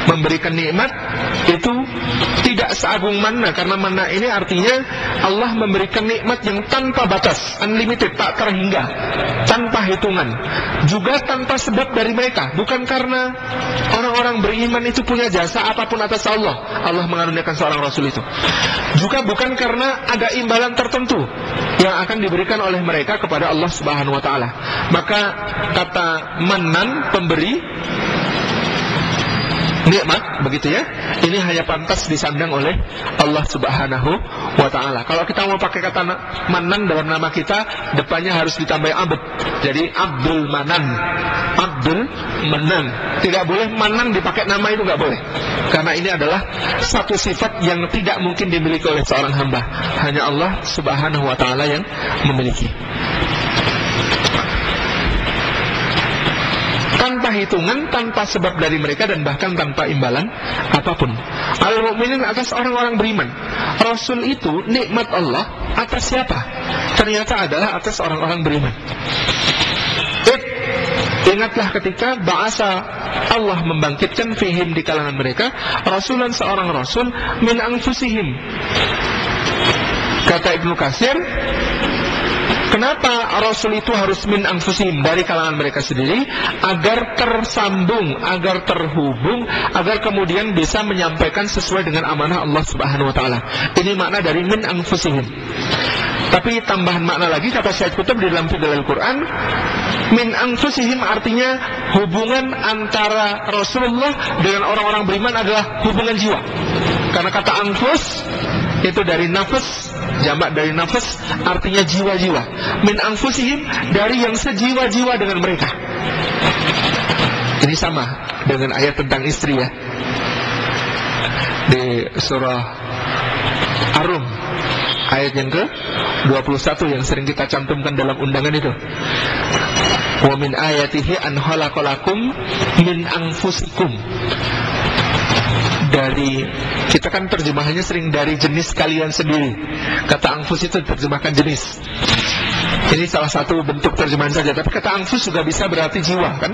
memberikan nikmat, itu tidak seagung manna, karena manna ini artinya Allah memberikan nikmat yang tanpa batas, unlimited, tak terhingga, tanpa hitungan, juga tanpa sebab dari mereka. Bukan karena orang-orang beriman itu punya jasa apapun atas Allah, Allah mengaruniakan seorang rasul itu. Juga bukan karena ada imbalan tertentu yang akan diberikan oleh mereka kepada Allah Subhanahu wa ta'ala. Maka kata manan, pemberi nikmat, begitu ya, ini hanya pantas disandang oleh Allah Subhanahu wa ta'ala. Kalau kita mau pakai kata manan dalam nama kita, depannya harus ditambah abd. Jadi Abdul Manan, Abdul Manan. Tidak boleh manan dipakai nama, itu nggak boleh, karena ini adalah satu sifat yang tidak mungkin dimiliki oleh seorang hamba. Hanya Allah Subhanahu wa ta'ala yang memiliki. Tanpa hitungan, tanpa sebab dari mereka, dan bahkan tanpa imbalan apapun. Al-mu'minin, atas orang-orang beriman. Rasul itu nikmat Allah atas siapa? Ternyata adalah atas orang-orang beriman. Ingatlah ketika ba'asa, Allah membangkitkan fihim, di kalangan mereka, rasulan, seorang rasul, min anfusihim. Kata Ibnu Katsir, kenapa Rasul itu harus min anfusihim, dari kalangan mereka sendiri, agar tersambung, agar terhubung, agar kemudian bisa menyampaikan sesuai dengan amanah Allah Subhanahu wa ta'ala. Ini makna dari min anfusihim. Tapi tambahan makna lagi, kata Syekh Qutb di dalam Fidlul Quran, min anfusihim artinya hubungan antara Rasulullah dengan orang-orang beriman adalah hubungan jiwa. Karena kata anfus itu dari nafas, jamak dari nafas, artinya jiwa-jiwa. Min anfusihim, dari yang sejiwa-jiwa dengan mereka. Ini sama dengan ayat tentang istri ya, di surah Ar-Rum, ayat yang ke-21 yang sering kita cantumkan dalam undangan itu. Wa min ayatihi an khalaqalakum min anfusikum. Dari, kita kan terjemahannya sering dari jenis kalian sendiri. Kata anfus itu terjemahkan jenis. Ini salah satu bentuk terjemahan saja. Tapi kata anfus juga bisa berarti jiwa kan.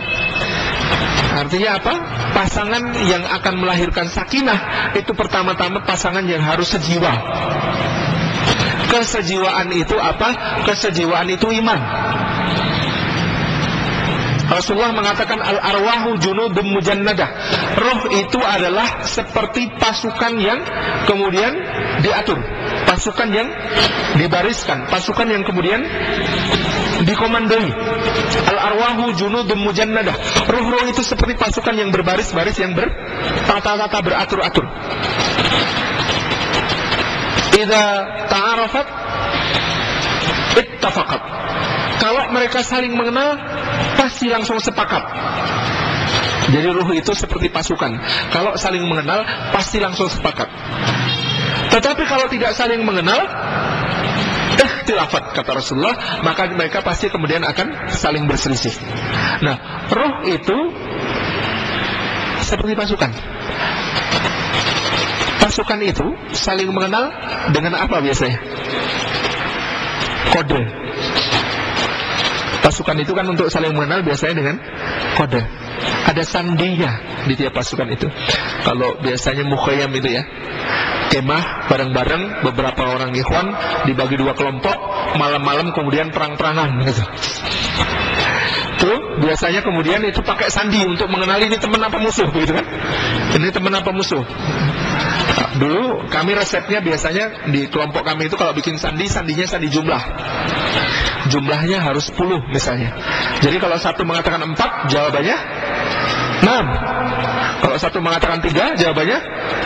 Artinya apa? Pasangan yang akan melahirkan sakinah itu pertama-tama pasangan yang harus sejiwa. Kesejiwaan itu apa? Kesejiwaan itu iman. Rasulullah mengatakan al-arwahu junudun mujannadah. Roh itu adalah seperti pasukan yang kemudian diatur, pasukan yang dibariskan, pasukan yang kemudian dikomandoi. Al-arwahu junudun mujannadah. Roh-roh itu seperti pasukan yang berbaris-baris, yang bertata-tata, beratur-atur. Idza ta'arafat ittafaqat. Kalau mereka saling mengenal, pasti langsung sepakat. Jadi ruh itu seperti pasukan. Kalau saling mengenal, pasti langsung sepakat. Tetapi kalau tidak saling mengenal, ikhtilafat, kata Rasulullah, maka mereka pasti kemudian akan saling berselisih. Nah, ruh itu seperti pasukan. Pasukan itu saling mengenal dengan apa biasanya? Kode. Pasukan itu kan untuk saling mengenal biasanya dengan kode. ada sandinya di tiap pasukan itu. Kalau biasanya mukhayyam itu ya, kemah bareng-bareng beberapa orang ikhwan dibagi 2 kelompok, malam-malam kemudian perang-perangan gitu. Tuh biasanya kemudian itu pakai sandi untuk mengenali ini teman apa musuh gitu kan. Ini teman apa musuh. Dulu kami resepnya biasanya di kelompok kami itu kalau bikin sandi, sandinya sandi jumlah. Jumlahnya harus 10 misalnya. Jadi kalau satu mengatakan 4, jawabannya 6. Kalau satu mengatakan 3, jawabannya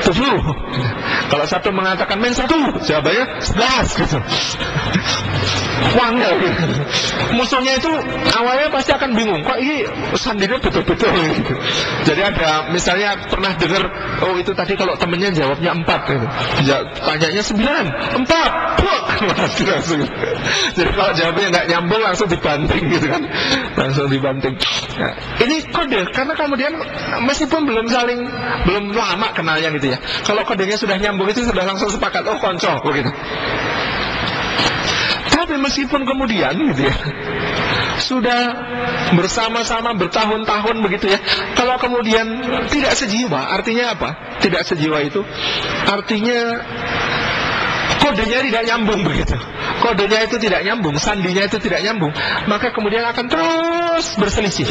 7. Kalau satu mengatakan -1, jawabannya 11 gitu. Wangel gitu. Musuhnya itu awalnya pasti akan bingung, kok ini sandinya betul-betul gitu. Jadi ada misalnya pernah dengar, oh itu tadi kalau temennya jawabnya 4 gitu. Tanyanya 9, 4. Mati langsung. Jadi kalau jawabnya nggak nyambung langsung dibanting gitu kan. Langsung dibanting. Nah, ini kode karena kemudian meskipun belum lama kenalnya gitu ya. Kalau kodenya sudah nyambung itu sudah langsung sepakat, oh konco begitu. Tapi meskipun kemudian gitu ya, sudah bersama-sama bertahun-tahun begitu ya, kalau kemudian tidak sejiwa, artinya apa? Tidak sejiwa itu artinya kodenya tidak nyambung begitu. Kodenya itu tidak nyambung, sandinya itu tidak nyambung, maka kemudian akan terus berselisih.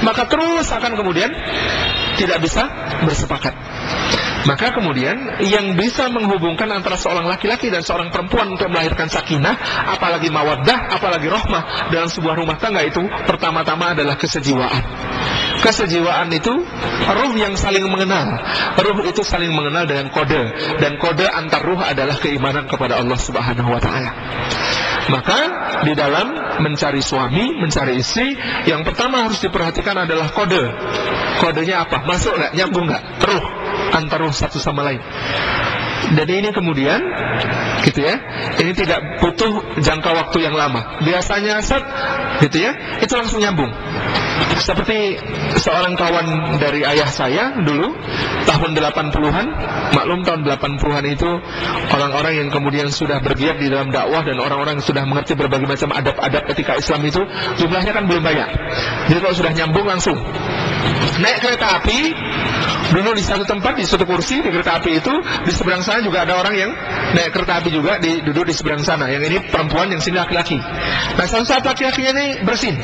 Maka terus akan kemudian tidak bisa bersepakat. Maka kemudian yang bisa menghubungkan antara seorang laki-laki dan seorang perempuan untuk melahirkan sakinah, apalagi mawaddah, apalagi rahmah dalam sebuah rumah tangga itu pertama-tama adalah kesejiwaan. Kesejiwaan itu ruh yang saling mengenal. Ruh itu saling mengenal dengan kode, dan kode antar ruh adalah keimanan kepada Allah Subhanahu wa taala. Maka di dalam mencari suami, mencari istri, yang pertama harus diperhatikan adalah kode. Kodenya apa? Masuk nggak? Nyambung nggak? Ruh antar ruh satu sama lain. Dan ini kemudian gitu ya, ini tidak butuh jangka waktu yang lama. Biasanya gitu ya, itu langsung nyambung. Seperti seorang kawan dari ayah saya dulu tahun 80-an, maklum tahun 80-an itu orang-orang yang kemudian sudah bergiat di dalam dakwah dan orang-orang yang sudah mengerti berbagai macam adab-adab etika Islam itu jumlahnya kan belum banyak. Jadi kalau sudah nyambung langsung naik kereta api. Dulu di satu tempat, di satu kursi di kereta api itu, di seberang sana juga ada orang yang naik kereta api juga, duduk di seberang sana. Yang ini perempuan, yang sini laki-laki. Nah, saat laki-lakinya ini bersin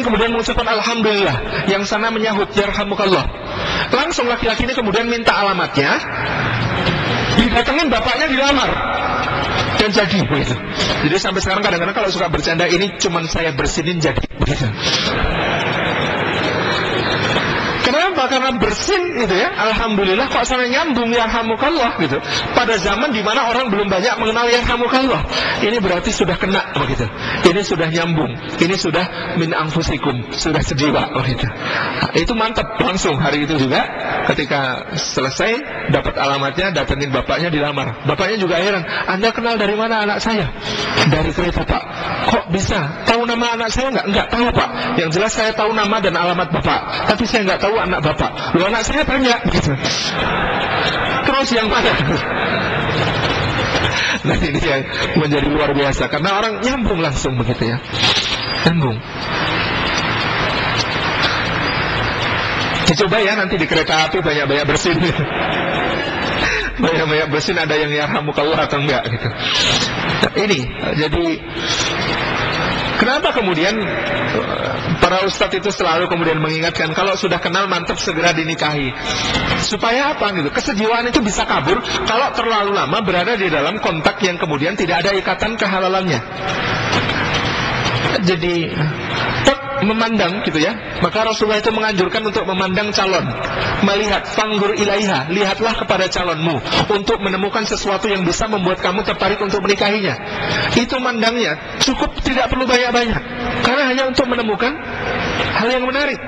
kemudian mengucapkan alhamdulillah, yang sana menyahut yarhamukallah. Langsung laki-laki ini kemudian minta alamatnya, didatengin bapaknya dilamar dan jadi begitu. Jadi sampai sekarang kadang-kadang kalau suka bercanda, ini cuman saya bersinin jadi begitu. Kenapa? Karena bersin gitu ya. Alhamdulillah kok sampai nyambung yarhamukallah gitu. Pada zaman di mana orang belum banyak mengenal yarhamukallah. Ini berarti sudah kena begitu. Ini sudah nyambung. Ini sudah min anfusikum, sudah sejiwa begitu. Nah, itu mantap langsung hari itu juga ketika selesai dapat alamatnya, datengin bapaknya dilamar. Bapaknya juga heran, "Anda kenal dari mana anak saya?" "Dari kereta, Pak." "Kok bisa? Tahu nama anak saya enggak?" "Enggak tahu, Pak. Yang jelas saya tahu nama dan alamat Bapak, tapi saya enggak tahu anak Bapak." "Loh, anak saya banyak." Gitu. Terus yang mana? Nah, ini yang menjadi luar biasa karena orang nyambung langsung begitu ya. Nyambung. Dicoba ya nanti di kereta api banyak-banyak bersin gitu. Banyak-banyak bersin, ada yang yarhamukallah atau enggak gitu. Nah, ini jadi kenapa kemudian para ustadz itu selalu kemudian mengingatkan kalau sudah kenal mantap segera dinikahi. Supaya apa gitu? Kesejiwaan itu bisa kabur kalau terlalu lama berada di dalam kontak yang kemudian tidak ada ikatan kehalalannya. Jadi memandang gitu ya, maka Rasulullah itu menganjurkan untuk memandang calon, melihat, fanggur ilaiha, lihatlah kepada calonmu untuk menemukan sesuatu yang bisa membuat kamu tertarik untuk menikahinya. Itu mandangnya cukup, tidak perlu banyak-banyak, karena hanya untuk menemukan hal yang menarik.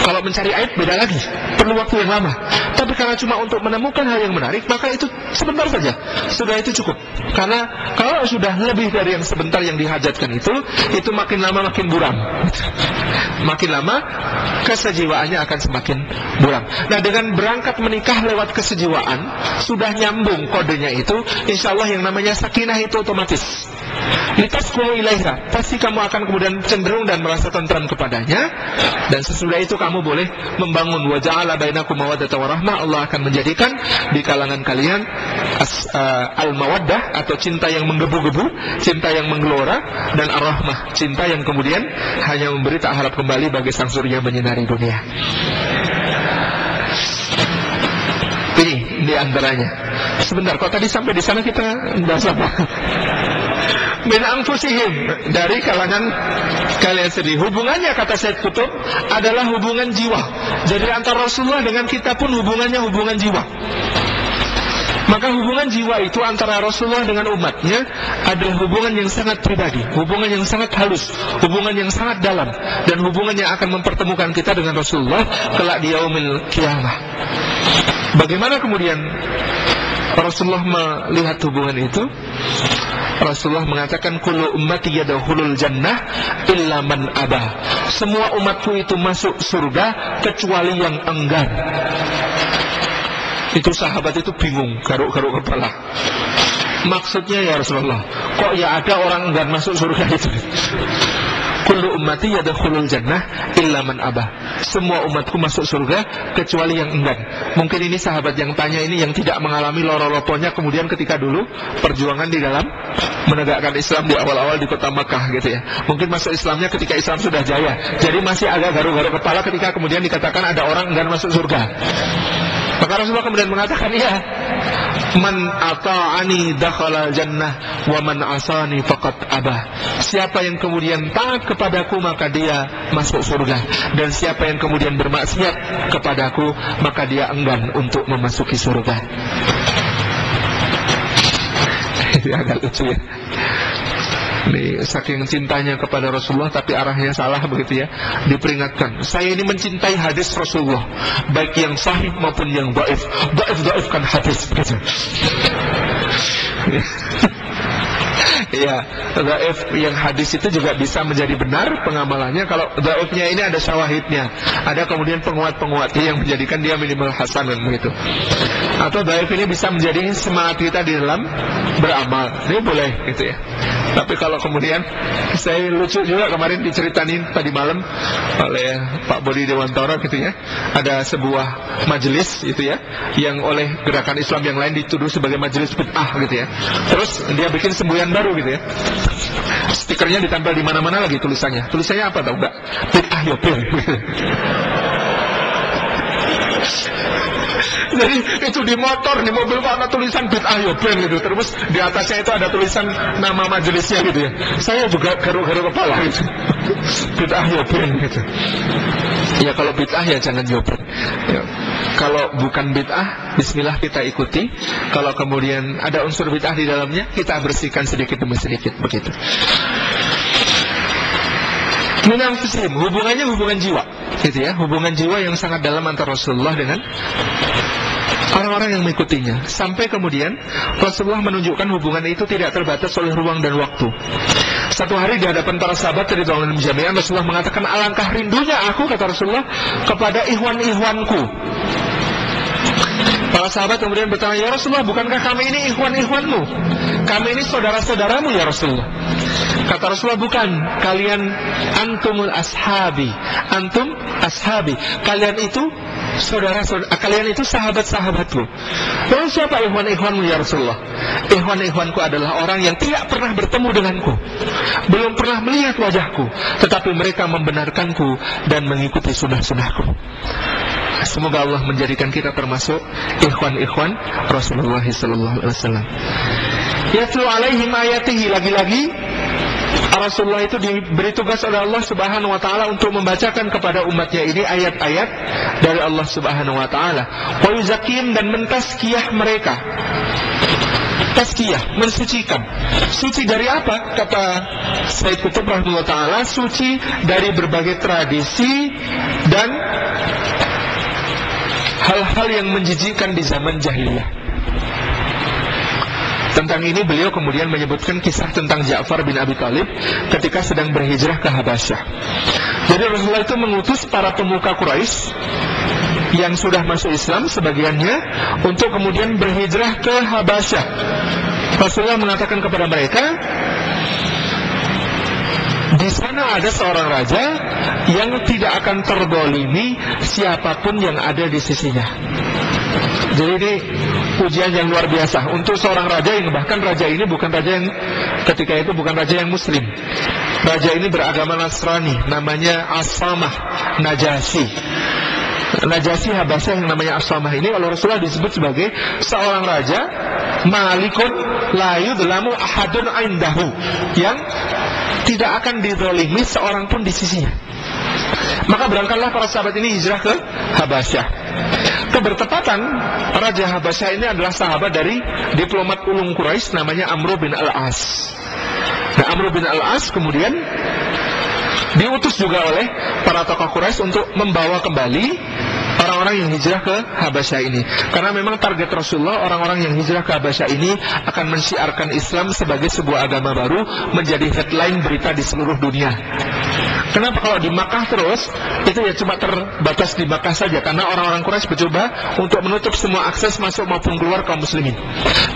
Kalau mencari aib beda lagi, perlu waktu yang lama. Tapi karena cuma untuk menemukan hal yang menarik, maka itu sebentar saja, sudah itu cukup. Karena kalau sudah lebih dari yang sebentar yang dihajatkan itu makin lama makin buram. Makin lama kesejiwaannya akan semakin buram. Nah, dengan berangkat menikah lewat kesejiwaan, sudah nyambung kodenya itu, insya Allah yang namanya sakinah itu otomatis. Litaskunu ilaiha, pasti kamu akan kemudian cenderung dan merasa tentram kepadanya. Dan sesudah itu kamu boleh membangun wa ja'ala bainakum mawaddatan wa rahmah. Allah akan menjadikan di kalangan kalian al-mawaddah atau cinta yang menggebu-gebu, cinta yang menggelora, dan ar-rahmah, cinta yang kemudian hanya memberi tak harap kembali bagi sang surya menyinari dunia. Ini di antaranya. Sebentar, kok tadi sampai di sana kita bahas apa? Min anfusihim, dari kalangan kalian sendiri. Hubungannya, kata Said Qutb, adalah hubungan jiwa. Jadi antara Rasulullah dengan kita pun hubungannya hubungan jiwa. Maka hubungan jiwa itu antara Rasulullah dengan umatnya adalah hubungan yang sangat pribadi, hubungan yang sangat halus, hubungan yang sangat dalam, dan hubungan yang akan mempertemukan kita dengan Rasulullah kelak di yaumil qiyamah. Bagaimana kemudian Rasulullah melihat hubungan itu? Rasulullah mengatakan, kullu ummati yadkhulul jannah illa man aba. Semua umatku itu masuk surga kecuali yang enggan. Itu sahabat itu bingung, garuk-garuk kepala. Maksudnya ya Rasulullah, kok ya ada orang enggan masuk surga itu? Kullu ummati yadkhulul jannah illa man abah. Semua umatku masuk surga kecuali yang enggan. Mungkin ini sahabat yang tanya ini yang tidak mengalami loro-loponya kemudian ketika dulu perjuangan di dalam menegakkan Islam di awal-awal di kota Makkah gitu ya. Mungkin masuk Islamnya ketika Islam sudah jaya. Jadi masih agak garuk-garuk kepala ketika kemudian dikatakan ada orang enggan masuk surga. Maka Rasulullah kemudian mengatakan, ya, man ata'ani dakhala jannah wa man asani faqad abah. Siapa yang kemudian taat kepadaku maka dia masuk surga, dan siapa yang kemudian bermaksiat kepadaku maka dia enggan untuk memasuki surga. Ini agak lucu ya. Ini saking cintanya kepada Rasulullah tapi arahnya salah begitu ya. Diperingatkan, saya ini mencintai hadis Rasulullah, baik yang sahih maupun yang dhaif. Dhaif kan hadis begitu. Ya, dhaif yang hadis itu juga bisa menjadi benar pengamalannya kalau dhaifnya ini ada syawahidnya, ada kemudian penguat-penguatnya yang menjadikan dia minimal hasan dan begitu. Atau dhaif ini bisa menjadi semangat kita di dalam beramal. Ini boleh gitu ya. Tapi kalau kemudian, saya lucu juga kemarin diceritain tadi malam oleh Pak Bodi Dewantara gitu ya, ada sebuah majelis gitu ya, yang oleh gerakan Islam yang lain dituduh sebagai majelis bid'ah gitu ya. Terus dia bikin semboyan baru gitu ya. Stikernya ditempel di mana-mana lagi tulisannya. Tulisannya apa tau enggak? Bid'ah yopil. Jadi itu di motor, di mobil ada tulisan bid'ah yobel gitu. Terus di atasnya itu ada tulisan nama majelisnya gitu ya. Saya juga garuk-garuk kepala gitu. Bid'ah yobel gitu. Ya kalau bid'ah ya jangan yobel ya. Kalau bukan bid'ah, bismillah kita ikuti. Kalau kemudian ada unsur bid'ah di dalamnya, kita bersihkan sedikit demi sedikit begitu. Minangfisim, hubungannya hubungan jiwa gitu ya, hubungan jiwa yang sangat dalam antara Rasulullah dengan orang-orang yang mengikutinya. Sampai kemudian Rasulullah menunjukkan hubungan itu tidak terbatas oleh ruang dan waktu. Satu hari di hadapan para sahabat dari Tuhan Jami'an, Rasulullah mengatakan, alangkah rindunya aku, kata Rasulullah, kepada ikhwan-ikhwanku. Para sahabat kemudian bertanya, ya Rasulullah, bukankah kami ini ikhwan-ikhwanmu? Kami ini saudara-saudaramu ya Rasulullah. Kata Rasulullah, bukan, kalian antumul ashabi. Antum ashabi, kalian itu saudara-saudara, kalian itu sahabat-sahabatku. Lalu siapa ikhwan-ikhwanmu ya Rasulullah? Ikhwan-ikhwanku adalah orang yang tidak pernah bertemu denganku, belum pernah melihat wajahku, tetapi mereka membenarkanku dan mengikuti sunnah-sunnahku. Semoga Allah menjadikan kita termasuk ikhwan-ikhwan Rasulullah SAW. Yatlu alaihim ayatihi, lagi-lagi Rasulullah itu diberi tugas oleh Allah Subhanahu wa taala untuk membacakan kepada umatnya ini ayat-ayat dari Allah Subhanahu wa taala. Wa yuzakkihim, dan mentazkiyah mereka. Tazkiyah, mensucikan. Suci dari apa? Kata Said Qutb rahimahullah taala, suci dari berbagai tradisi dan hal-hal yang menjijikkan di zaman jahiliyah. Tentang ini beliau kemudian menyebutkan kisah tentang Ja'far bin Abi Thalib ketika sedang berhijrah ke Habasyah. Jadi Rasulullah itu mengutus para pemuka Quraisy yang sudah masuk Islam sebagiannya untuk kemudian berhijrah ke Habasyah. Rasulullah mengatakan kepada mereka, Di sana ada seorang raja yang tidak akan terdolimi siapapun yang ada di sisinya. Jadi ini ujian yang luar biasa untuk seorang raja, yang bahkan raja ini bukan raja yang ketika itu bukan raja yang muslim. Raja ini beragama Nasrani, namanya As-Samah Najasyi. Najasyi Habasyah yang namanya As-Samah ini oleh Rasulullah disebut sebagai seorang raja malikun la yudlamu ahadun indahu, yang tidak akan dizalimi seorang pun di sisinya. Maka berangkatlah para sahabat ini hijrah ke Habasyah. Kebertepatan Raja Habasyah ini adalah sahabat dari diplomat ulung Quraisy namanya Amr bin Al-As. Nah, Amr bin Al-As kemudian diutus juga oleh para tokoh Quraisy untuk membawa kembali orang-orang yang hijrah ke Habasyah ini. Karena memang target Rasulullah, orang-orang yang hijrah ke Habasyah ini akan mensyiarkan Islam sebagai sebuah agama baru, menjadi headline berita di seluruh dunia. Kenapa kalau di Makkah terus, itu ya cuma terbatas di Makkah saja, karena orang-orang Quraisy mencoba untuk menutup semua akses masuk maupun keluar kaum muslimin.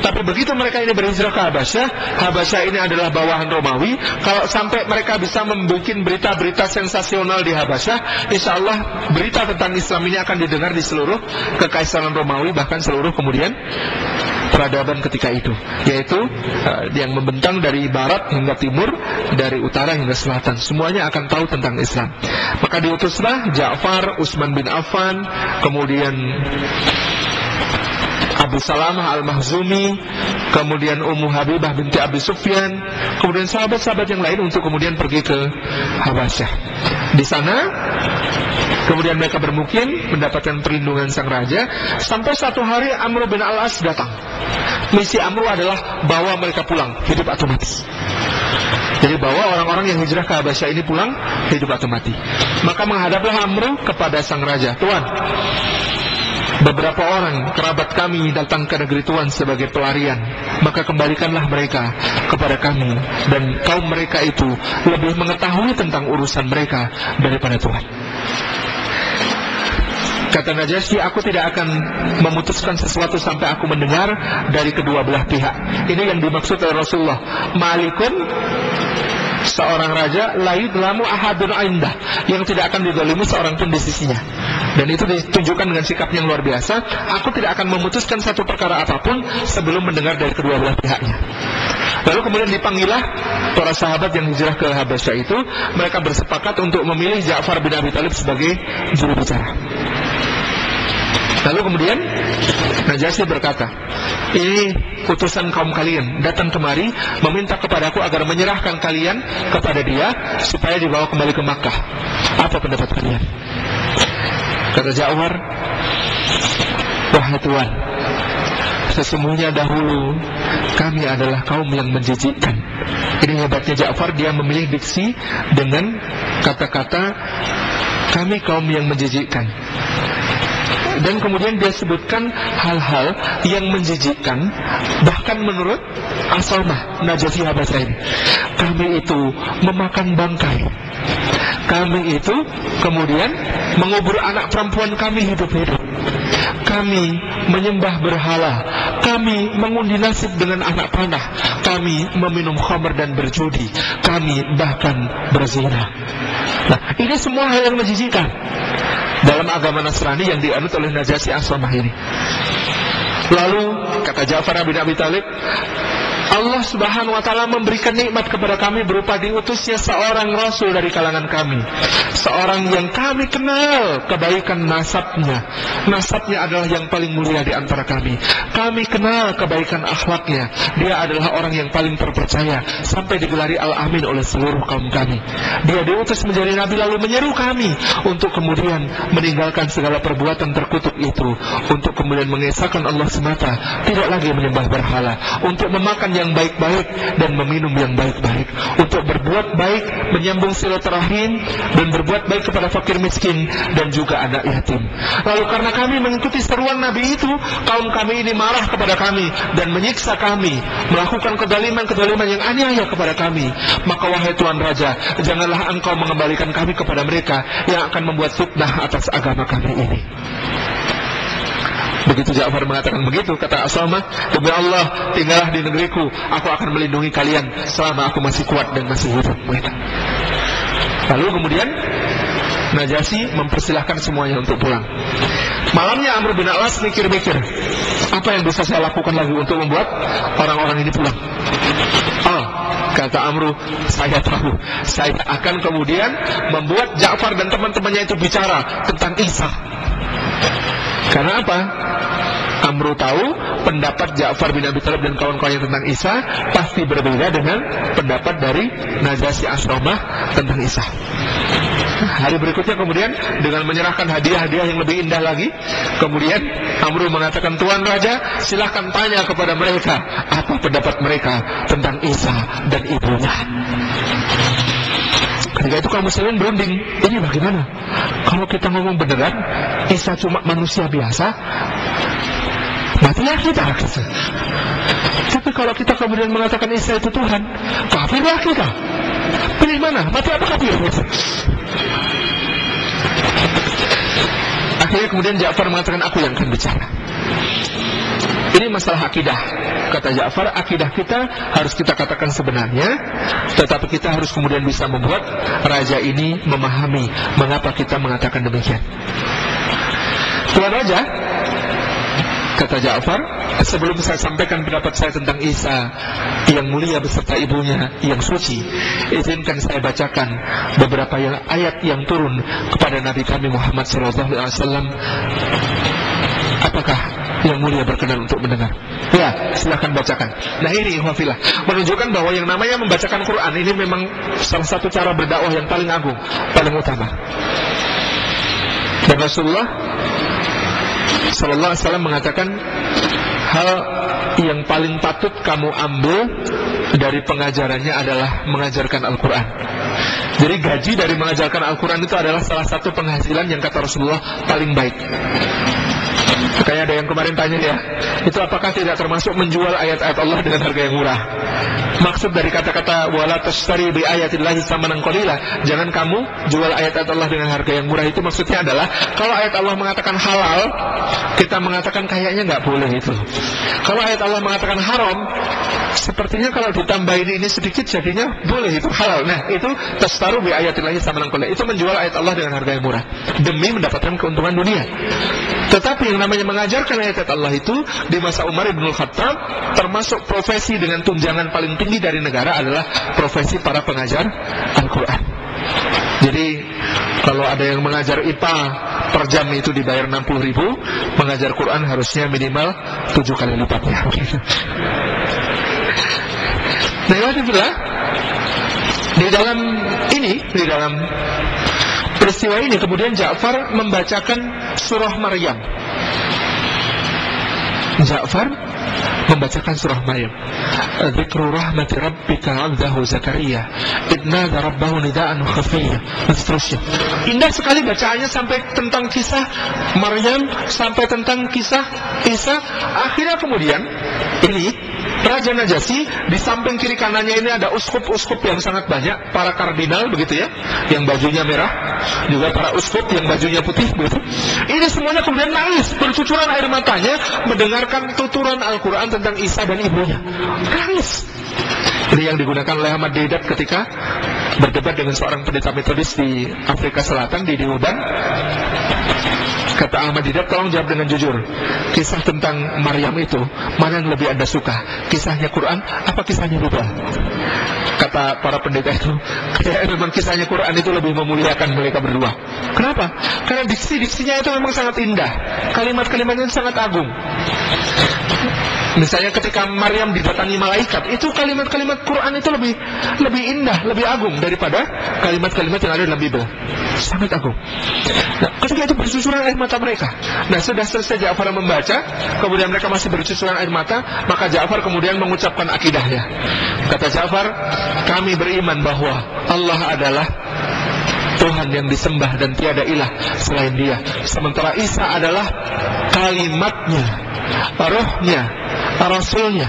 Tapi begitu mereka ini berhijrah ke Habasyah, Habasyah ini adalah bawahan Romawi. Kalau sampai mereka bisa membuat berita-berita sensasional di Habasyah, insya Allah berita tentang Islam ini akan didengar di seluruh kekaisaran Romawi, bahkan seluruh kemudian peradaban ketika itu, yaitu yang membentang dari barat hingga timur, dari utara hingga selatan, semuanya akan tahu tentang Islam. Maka diutuslah Ja'far, Utsman bin Affan, kemudian Abu Salamah Al-Mahzumi, kemudian Ummu Habibah binti Abi Sufyan, kemudian sahabat-sahabat yang lain untuk kemudian pergi ke Habasyah. Di sana kemudian mereka bermukim, mendapatkan perlindungan sang raja, sampai satu hari Amr bin Al-As datang. Misi Amr adalah bawa mereka pulang, hidup atau mati. Jadi bawa orang-orang yang hijrah ke Habasyah ini pulang, hidup atau mati. Maka menghadaplah Amr kepada sang raja. Tuan, beberapa orang kerabat kami datang ke negeri Tuan sebagai pelarian, maka kembalikanlah mereka kepada kami, dan kaum mereka itu lebih mengetahui tentang urusan mereka daripada Tuhan. Kata Najasyi, aku tidak akan memutuskan sesuatu sampai aku mendengar dari kedua belah pihak. Ini yang dimaksud oleh Rasulullah. Malikun, seorang raja, la yudlamu ahadun indah, yang tidak akan dizalimi seorang pun di sisinya. Dan itu ditunjukkan dengan sikap yang luar biasa. Aku tidak akan memutuskan satu perkara apapun sebelum mendengar dari kedua belah pihaknya. Lalu kemudian dipanggillah para sahabat yang hijrah ke Habasyah itu. Mereka bersepakat untuk memilih Ja'far bin Abi Thalib sebagai juru bicara. Lalu kemudian Najasyi berkata, ini utusan kaum kalian datang kemari meminta kepadaku agar menyerahkan kalian kepada dia supaya dibawa kembali ke Makkah. Apa pendapat kalian? Kata Ja'far, wahai Tuan, sesungguhnya dahulu kami adalah kaum yang menjijikkan. Ini hebatnya Ja'far, dia memilih diksi dengan kata-kata kami kaum yang menjijikkan. Dan kemudian dia sebutkan hal-hal yang menjijikkan, bahkan menurut As-Samah Najasyi Habasyah ini. Kami itu memakan bangkai, kami itu kemudian mengubur anak perempuan kami hidup-hidup, kami menyembah berhala, kami mengundi nasib dengan anak panah, kami meminum khamr dan berjudi, kami bahkan berzina. Nah, ini semua hal yang menjijikkan dalam agama Nasrani yang dianut oleh Najasyi As-Samah ini. Lalu kata Ja'far bin Abi Thalib, Allah Subhanahu wa ta'ala memberikan nikmat kepada kami berupa diutusnya seorang rasul dari kalangan kami, seorang yang kami kenal kebaikan nasabnya. Nasabnya adalah yang paling mulia di antara kami. Kami kenal kebaikan akhlaknya. Dia adalah orang yang paling terpercaya, sampai digelari Al-Amin oleh seluruh kaum kami. Dia diutus menjadi nabi lalu menyeru kami untuk kemudian meninggalkan segala perbuatan terkutuk itu, untuk kemudian mengesahkan Allah semata, tidak lagi menyembah berhala, untuk memakan yang baik-baik dan meminum yang baik-baik, untuk berbuat baik, menyambung silaturahim, dan berbuat baik kepada fakir miskin dan juga anak yatim. Lalu karena kami mengikuti seruan Nabi itu, kaum kami ini marah kepada kami dan menyiksa kami, melakukan kedaliman-kedaliman yang aniaya kepada kami. Maka wahai Tuan Raja, janganlah engkau mengembalikan kami kepada mereka yang akan membuat fitnah atas agama kami ini. Begitu Ja'far mengatakan begitu, kata As-Samah, demi Allah, tinggallah di negeriku, aku akan melindungi kalian selama aku masih kuat dan masih hidup. Lalu kemudian Najasyi mempersilahkan semuanya untuk pulang. Malamnya Amr bin Al-As mikir-mikir, apa yang bisa saya lakukan lagi untuk membuat orang-orang ini pulang? Kata Amru, saya tahu, saya akan kemudian membuat Ja'far dan teman-temannya itu bicara tentang Isa. Karena apa? Amru tahu pendapat Ja'far bin Abi Thalib dan kawan-kawannya tentang Isa pasti berbeda dengan pendapat dari Najasyi Ashromah tentang Isa. Hari berikutnya kemudian dengan menyerahkan hadiah-hadiah yang lebih indah lagi, kemudian Amru mengatakan, Tuan Raja, silahkan tanya kepada mereka apa pendapat mereka tentang Isa dan ibunya. Ketika itu kaum muslimin berunding, ini bagaimana? Kalau kita ngomong beneran Isa cuma manusia biasa, matilah kita. Tapi kalau kita kemudian mengatakan Isa itu Tuhan, kafirlah kita. Pilih mana? Mati apa kafir? Akhirnya kemudian Ja'far mengatakan, aku yang akan bicara. Ini masalah akidah. Kata Ja'far, akidah kita harus kita katakan sebenarnya, tetapi kita harus kemudian bisa membuat raja ini memahami mengapa kita mengatakan demikian. Tuan Raja, kata Ja'far, sebelum saya sampaikan pendapat saya tentang Isa yang mulia beserta ibunya yang suci, izinkan saya bacakan beberapa ayat yang turun kepada Nabi kami Muhammad SAW. Apakah yang mulia berkenan untuk mendengar? Ya, silahkan bacakan. Nah ini ikhwafillah, menunjukkan bahwa yang namanya membacakan Quran ini memang salah satu cara berdakwah yang paling agung, paling utama. Dan Rasulullah Sallallahu Alaihi Wasallam mengatakan, hal yang paling patut kamu ambil dari pengajarannya adalah mengajarkan Al-Quran. Jadi gaji dari mengajarkan Al-Quran itu adalah salah satu penghasilan yang kata Rasulullah paling baik. Kayak ada yang kemarin tanya ya, itu apakah tidak termasuk menjual ayat-ayat Allah dengan harga yang murah? Maksud dari kata-kata wala tashtari bi ayatillahi samanan qalila, jangan kamu jual ayat-ayat Allah dengan harga yang murah, itu maksudnya adalah kalau ayat Allah mengatakan halal, kita mengatakan kayaknya nggak boleh itu. Kalau ayat Allah mengatakan haram, sepertinya kalau ditambahin ini sedikit jadinya boleh, itu halal. Nah itu tashtaru bi ayatillahi samanan qalila, itu menjual ayat Allah dengan harga yang murah demi mendapatkan keuntungan dunia. Tetapi yang namanya mengajarkan ayat-ayat Allah itu di masa Umar ibn Khattab termasuk profesi dengan tunjangan paling tinggi dari negara adalah profesi para pengajar Al-Quran. Jadi kalau ada yang mengajar IPA per jam itu dibayar 60.000, mengajar Quran harusnya minimal 7 kali lipatnya. Nah alhamdulillah, di dalam peristiwa ini kemudian Ja'far membacakan surah Maryam. Ja'far membacakan surah Maryam. Dzikru rahmati rabbika 'abdahu Zakaria idnada rabbahu nidaan khafiyya. Seterusnya. Indah sekali bacaannya sampai tentang kisah Maryam, sampai tentang kisah Isa. Akhirnya kemudian ini Raja Najasyi, di samping kiri kanannya ini ada uskup-uskup yang sangat banyak, para kardinal begitu ya, yang bajunya merah, juga para uskup yang bajunya putih begitu. Ini semuanya kemudian nangis, bercucuran air matanya mendengarkan tuturan Al-Quran tentang Isa dan ibunya. Nangis. Ini yang digunakan oleh Ahmad Didat ketika berdebat dengan seorang pendeta Metodis di Afrika Selatan, di Uban. Kata Ahmad Didat, tolong jawab dengan jujur, kisah tentang Maryam itu mana yang lebih Anda suka? Kisahnya Quran apa kisahnya Bible? Kata para pendeta itu, kayak memang kisahnya Quran itu lebih memuliakan mereka berdua. Kenapa? Karena diksi-diksinya itu memang sangat indah, kalimat-kalimatnya sangat agung. Misalnya ketika Maryam didatangi malaikat, itu kalimat-kalimat Quran itu lebih indah, lebih agung daripada kalimat-kalimat yang ada dalam Bible. Sangat agung. Nah, ketika itu bercucuran air mata mereka. Nah, sudah selesai Ja'far membaca, kemudian mereka masih bercucuran air mata, maka Ja'far kemudian mengucapkan akidahnya. Kata Ja'far, kami beriman bahwa Allah adalah Tuhan yang disembah dan tiada ilah selain Dia. Sementara Isa adalah kalimatnya, rohnya, Rasulnya,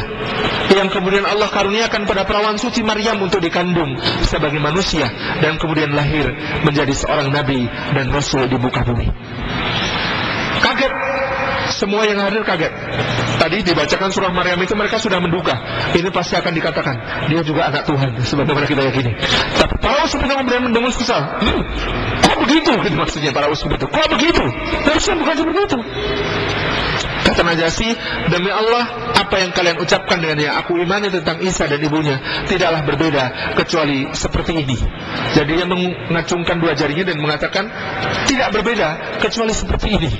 yang kemudian Allah karuniakan pada perawan suci Maryam untuk dikandung sebagai manusia dan kemudian lahir menjadi seorang nabi dan rasul di muka bumi. Kaget, semua yang hadir kaget. tadi dibacakan surah Maryam itu mereka sudah menduga ini pasti akan dikatakan dia juga anak Tuhan sebagaimana kita yakini. Tapi para uskup itu kemudian mendengus kesal. Kok begitu? Gitu maksudnya para uskup itu. Kok begitu? Harusnya bukan seperti itu. Kata Najasyi, demi Allah, apa yang kalian ucapkan dengan yang aku imani tentang Isa dan ibunya tidaklah berbeda kecuali seperti ini. Jadi dia mengacungkan dua jarinya dan mengatakan tidak berbeda kecuali seperti ini.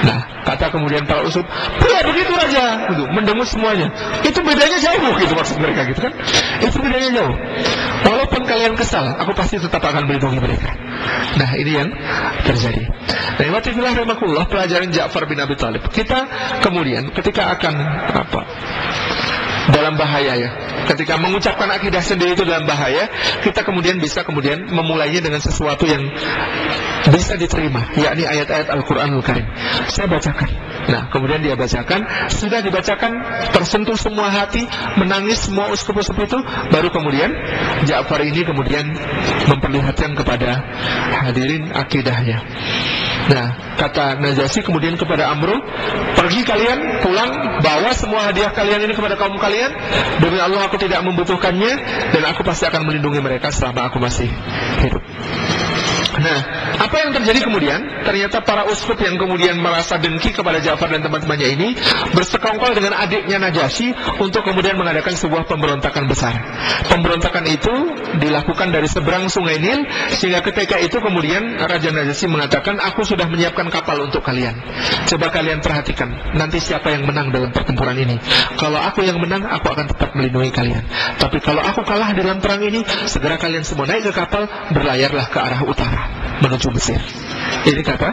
Nah, kata kemudian para uskup, ya begitu aja, gitu, mendengus semuanya. Itu bedanya jauh, gitu maksud mereka, gitu kan? Itu bedanya jauh. Walaupun kalian kesal, aku pasti tetap akan melindungi mereka. Nah, ini yang terjadi. Nah, imatifillah rahimakumullah, pelajaran Ja'far bin Abi Thalib. Kita kemudian ketika akan dalam bahaya ya, ketika mengucapkan akidah sendiri itu dalam bahaya, kita kemudian bisa memulainya dengan sesuatu yang bisa diterima, yakni ayat-ayat Al-Quranul Karim. Saya bacakan. Nah, kemudian dia bacakan, sudah dibacakan, tersentuh semua hati, menangis semua uskup-uskup itu, baru kemudian Ja'far ini kemudian memperlihatkan kepada hadirin akidahnya. Nah, kata Najasyi kemudian kepada Amru, pergi kalian, pulang, bawa semua hadiah kalian ini kepada kaum kalian. Demi Allah aku tidak membutuhkannya, dan aku pasti akan melindungi mereka selama aku masih hidup. Nah, apa yang terjadi kemudian? Ternyata para uskup yang kemudian merasa dengki kepada Ja'far dan teman-temannya ini bersekongkol dengan adiknya Najasyi untuk kemudian mengadakan sebuah pemberontakan besar. Pemberontakan itu dilakukan dari seberang sungai Nil, sehingga ketika itu kemudian Raja Najasyi mengatakan, aku sudah menyiapkan kapal untuk kalian. Coba kalian perhatikan, nanti siapa yang menang dalam pertempuran ini. Kalau aku yang menang, aku akan tetap melindungi kalian. Tapi kalau aku kalah dalam perang ini, segera kalian semua naik ke kapal, berlayarlah ke arah utara menuju Mesir. Ini kata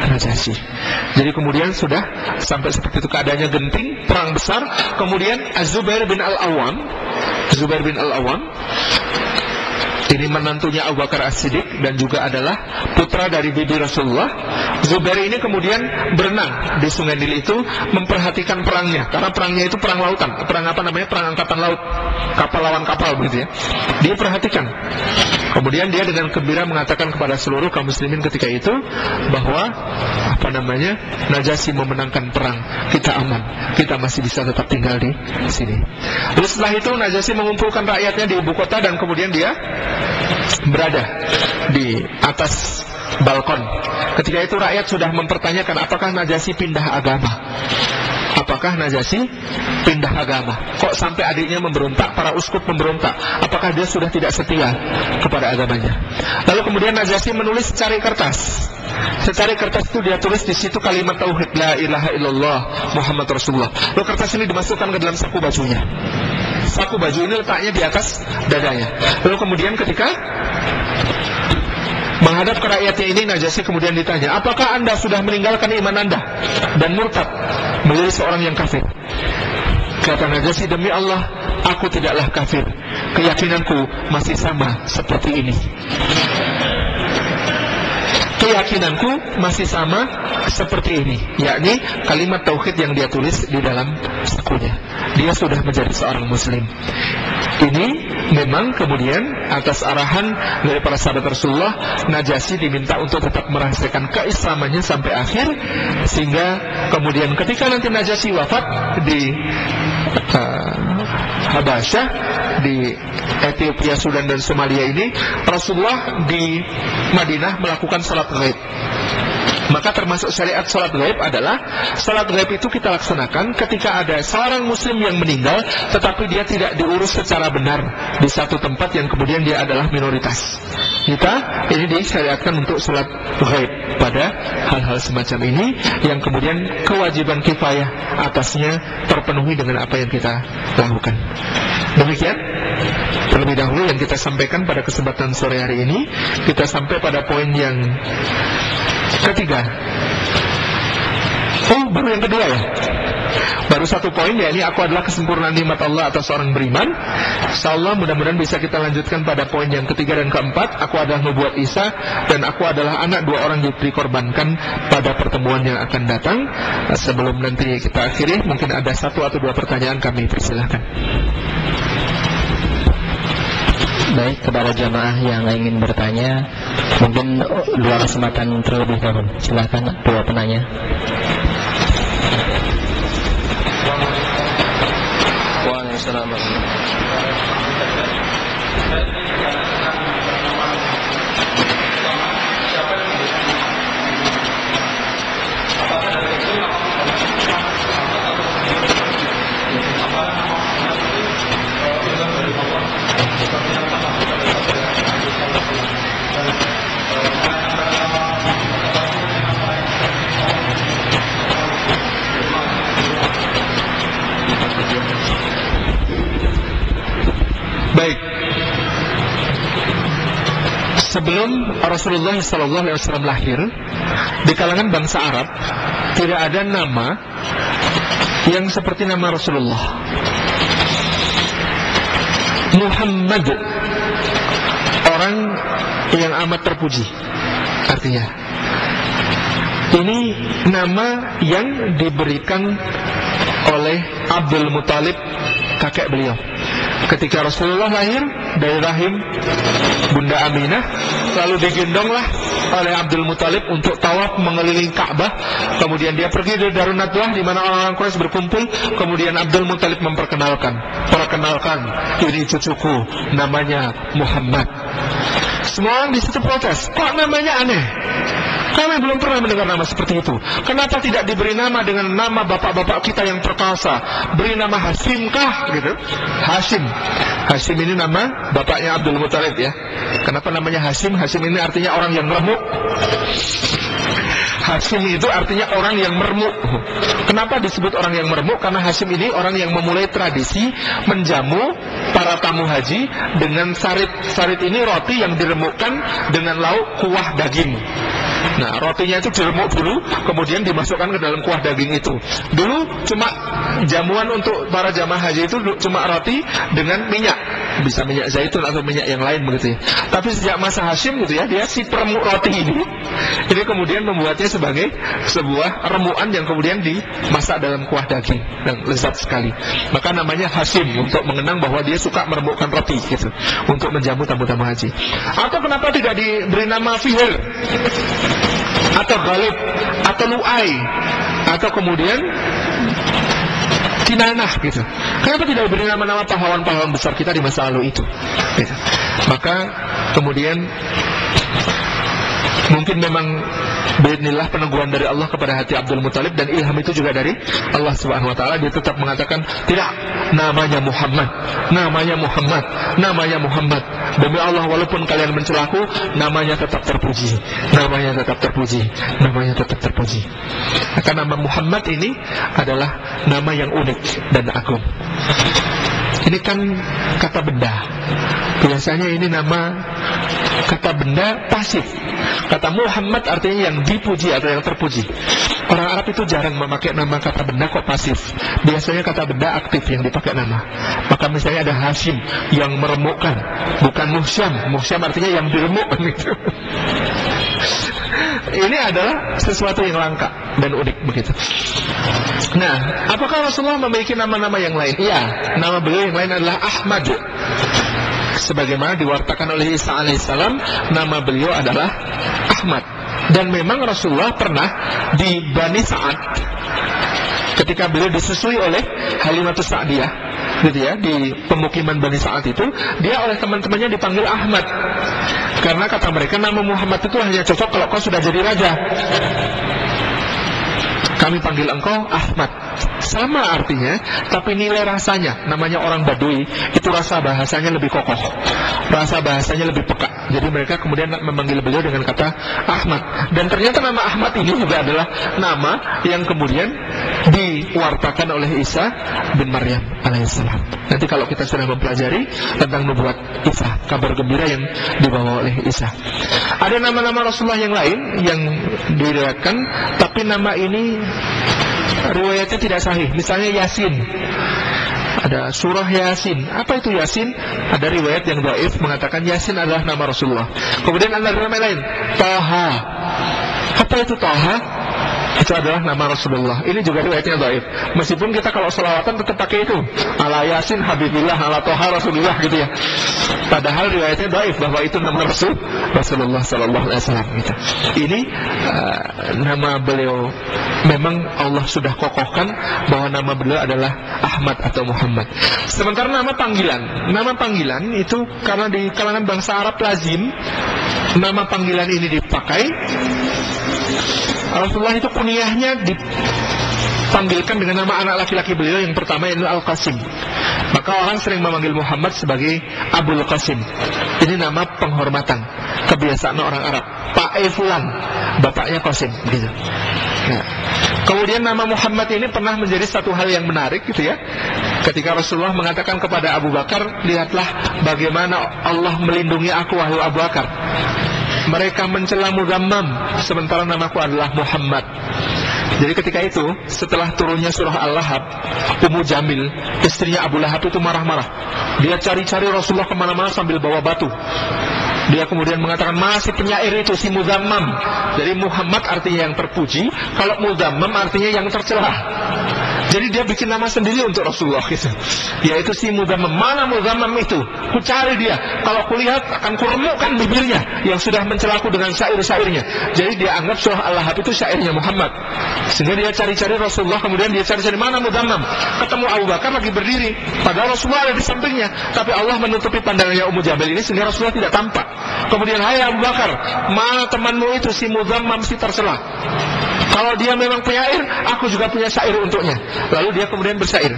Najasyi. Jadi kemudian sudah sampai seperti itu keadaannya genting, perang besar. Kemudian Az-Zubair bin Al-Awwam, ini menantunya Abu Bakar As-Siddiq dan juga adalah putra dari bibi Rasulullah. Zubair ini kemudian berenang di sungai Nil itu, memperhatikan perangnya, karena perangnya itu perang lautan, perang angkatan laut, kapal lawan kapal begitu ya. Dia perhatikan. Kemudian dia dengan gembira mengatakan kepada seluruh kaum muslimin ketika itu bahwa Najasyi memenangkan perang, kita aman, kita masih bisa tetap tinggal di sini. Lalu setelah itu Najasyi mengumpulkan rakyatnya di ibu kota dan kemudian dia berada di atas balkon. Ketika itu rakyat sudah mempertanyakan apakah Najasyi pindah agama. Apakah Najasyi pindah agama? Kok sampai adiknya memberontak, para uskup memberontak? Apakah dia sudah tidak setia kepada agamanya? Lalu kemudian Najasyi menulis secari kertas. Secari kertas itu dia tulis di situ kalimat tauhid, la ilaha illallah Muhammad Rasulullah. Lalu kertas ini dimasukkan ke dalam saku bajunya. Saku baju ini letaknya di atas dadanya. Lalu kemudian ketika menghadap ke rakyatnya ini, Najasyi kemudian ditanya, apakah anda sudah meninggalkan iman anda dan murtad menjadi seorang yang kafir? Kata Najasyi, demi Allah, aku tidaklah kafir, keyakinanku masih sama seperti ini. Keyakinanku masih sama seperti ini, yakni kalimat tauhid yang dia tulis di dalam sakunya. Dia sudah menjadi seorang muslim. Ini memang kemudian atas arahan dari para sahabat Rasulullah, Najasyi diminta untuk tetap merahasiakan keislamannya sampai akhir, sehingga kemudian ketika nanti Najasyi wafat di Habasyah, di Ethiopia, Sudan dan Somalia ini, Rasulullah di Madinah melakukan salat ghaib. Maka termasuk syariat salat ghaib adalah salat ghaib itu kita laksanakan ketika ada seorang muslim yang meninggal tetapi dia tidak diurus secara benar di satu tempat yang kemudian dia adalah minoritas. Kita ini disyariatkan untuk salat ghaib pada hal-hal semacam ini yang kemudian kewajiban kifayah atasnya terpenuhi dengan apa yang kita lakukan. Demikian terlebih dahulu yang kita sampaikan pada kesempatan sore hari ini. Kita sampai pada poin yang ketiga. Oh, baru yang kedua ya. Baru satu poin, yakni aku adalah kesempurnaan nikmat Allah atas orang beriman. Insyaallah mudah-mudahan bisa kita lanjutkan pada poin yang ketiga dan keempat. Aku adalah nubuat Isa dan aku adalah anak dua orang yang dikorbankan pada pertemuan yang akan datang. Sebelum nanti kita akhiri, mungkin ada satu atau dua pertanyaan, kami persilahkan. Baik, kepada jamaah yang ingin bertanya, mungkin dua kesempatan terlebih dahulu. Silakan dua penanya. Waalaikumsalam. Baik. Sebelum Rasulullah SAW lahir, di kalangan bangsa Arab tidak ada nama yang seperti nama Rasulullah. Muhammad, orang yang amat terpuji. Artinya, ini nama yang diberikan oleh Abdul Muthalib, kakek beliau. Ketika Rasulullah lahir dari rahim Bunda Aminah, lalu digendonglah oleh Abdul Muthalib untuk tawaf mengelilingi Ka'bah. Kemudian dia pergi dari Darun Nadwah di mana orang-orang Quraisy berkumpul. Kemudian Abdul Muthalib memperkenalkan, ini cucuku, namanya Muhammad. Semua orang di situ protes, kok namanya aneh? Kami belum pernah mendengar nama seperti itu. Kenapa tidak diberi nama dengan nama bapak-bapak kita yang perkasa? Beri nama Hashim kah? Gitu. Hashim. Hashim ini nama bapaknya Abdul Muthalib ya. Kenapa namanya Hashim? Hashim ini artinya orang yang remuk. Hashim itu artinya orang yang meremuk. Kenapa disebut orang yang meremuk? Karena Hashim ini orang yang memulai tradisi menjamu para tamu haji dengan sarit. Sarit ini roti yang diremukkan dengan lauk kuah daging. Nah, rotinya itu diremuk dulu, kemudian dimasukkan ke dalam kuah daging itu. Dulu cuma jamuan untuk para jamaah haji itu cuma roti dengan minyak, bisa minyak zaitun atau minyak yang lain begitu ya. Tapi sejak masa Hashim gitu ya, dia si peremuk roti ini kemudian membuatnya sebagai sebuah remukan yang kemudian dimasak dalam kuah daging dan lezat sekali. Maka namanya Hashim, untuk mengenang bahwa dia suka meremukkan roti gitu, untuk menjamu tamu-tamu haji. Atau kenapa tidak diberi nama Fihr atau Ghalib atau Lu'ai atau kemudian Kinanah gitu? Kenapa tidak diberi nama-nama pahlawan-pahlawan besar kita di masa lalu itu gitu? Maka kemudian mungkin memang biidznillah peneguhan dari Allah kepada hati Abdul Muthalib, dan ilham itu juga dari Allah Subhanahu wa taala. Dia tetap mengatakan, tidak, namanya Muhammad, namanya Muhammad, namanya Muhammad. Demi Allah, walaupun kalian mencelaku, namanya tetap terpuji, namanya tetap terpuji, namanya tetap terpuji. Maka nama Muhammad ini adalah nama yang unik dan agung. Ini kan kata benda. Biasanya ini nama kata benda pasif. Kata Muhammad artinya yang dipuji atau yang terpuji. Orang Arab itu jarang memakai nama kata benda kok pasif. Biasanya kata benda aktif yang dipakai nama. Maka misalnya ada Hashim yang meremukkan, bukan Muhsyam. Muhsyam artinya yang diremukkan itu. Ini adalah sesuatu yang langka dan unik begitu. Nah, apakah Rasulullah memiliki nama-nama yang lain? Iya, nama beliau yang lain adalah Ahmad. Sebagaimana diwartakan oleh Isa alaihissalam, nama beliau adalah Ahmad. Dan memang Rasulullah pernah di Bani Sa'ad, ketika beliau disusui oleh Halimatus Sa'diyah, gitu ya, di pemukiman Bani Sa'ad itu, dia oleh teman-temannya dipanggil Ahmad. Karena kata mereka, nama Muhammad itu hanya cocok kalau kau sudah jadi raja. Kami panggil engkau Ahmad. Sama artinya, tapi nilai rasanya, namanya orang Badui, itu rasa bahasanya lebih kokoh, rasa bahasanya lebih peka. Jadi mereka kemudian memanggil beliau dengan kata Ahmad. Dan ternyata nama Ahmad ini juga adalah nama yang kemudian diwartakan oleh Isa bin Maryam alaihissalam. Nanti kalau kita sudah mempelajari tentang nubuat Isa, kabar gembira yang dibawa oleh Isa. Ada nama-nama Rasulullah yang lain yang diriwayatkan, tapi nama ini riwayatnya tidak sahih. Misalnya Yasin, ada surah Yasin. Apa itu Yasin? Ada riwayat yang dhaif mengatakan Yasin adalah nama Rasulullah. Kemudian ada nama lain, Taha. Apa itu Taha? Itu adalah nama Rasulullah. Ini juga riwayatnya dhaif. Meskipun kita kalau sholawatan tetap pakai itu, ala Yasin Habibillah, ala Toha Rasulullah gitu ya. Padahal riwayatnya dhaif bahwa itu nama Rasulullah sallallahu alaihi wasallam gitu. Ini nama beliau memang Allah sudah kokohkan bahwa nama beliau adalah Ahmad atau Muhammad. Sementara nama panggilan itu karena di kalangan bangsa Arab lazim nama panggilan ini dipakai. Rasulullah itu kunyahnya dipanggilkan dengan nama anak laki-laki beliau yang pertama yaitu Al-Qasim. Maka orang sering memanggil Muhammad sebagai Abul Qasim. Ini nama penghormatan, kebiasaan orang Arab. Pak Fulan, bapaknya Qasim gitu. Nah, kemudian nama Muhammad ini pernah menjadi satu hal yang menarik gitu ya. Ketika Rasulullah mengatakan kepada Abu Bakar, lihatlah bagaimana Allah melindungi aku wahai Abu Bakar. Mereka mencela Muzammam sementara namaku adalah Muhammad. Jadi ketika itu setelah turunnya surah Al-Lahab, Ummu Jamil, istrinya Abu Lahab itu marah-marah. Dia cari-cari Rasulullah kemana-mana sambil bawa batu. Dia kemudian mengatakan masih penyair itu si Muzammam. Jadi Muhammad artinya yang terpuji, kalau Muzammam artinya yang tercela. Jadi dia bikin nama sendiri untuk Rasulullah gitu. Yaitu si Muzammam. Mana Muzammam itu? Ku cari dia. Kalau kulihat akan kuremukkan bibirnya yang sudah mencelaku dengan syair-syairnya. Jadi dia anggap surah Al-Lahab itu syairnya Muhammad. Sehingga dia cari-cari Rasulullah, kemudian dia cari-cari mana Muzammam. Ketemu Abu Bakar lagi berdiri, padahal Rasulullah ada di sampingnya. Tapi Allah menutupi pandangannya Ummu Jamil ini sehingga Rasulullah tidak tampak. Kemudian, hai Abu Bakar, mana temanmu itu si Muzammam si tercela? Kalau dia memang penyair, aku juga punya syair untuknya. Lalu dia kemudian bersyair,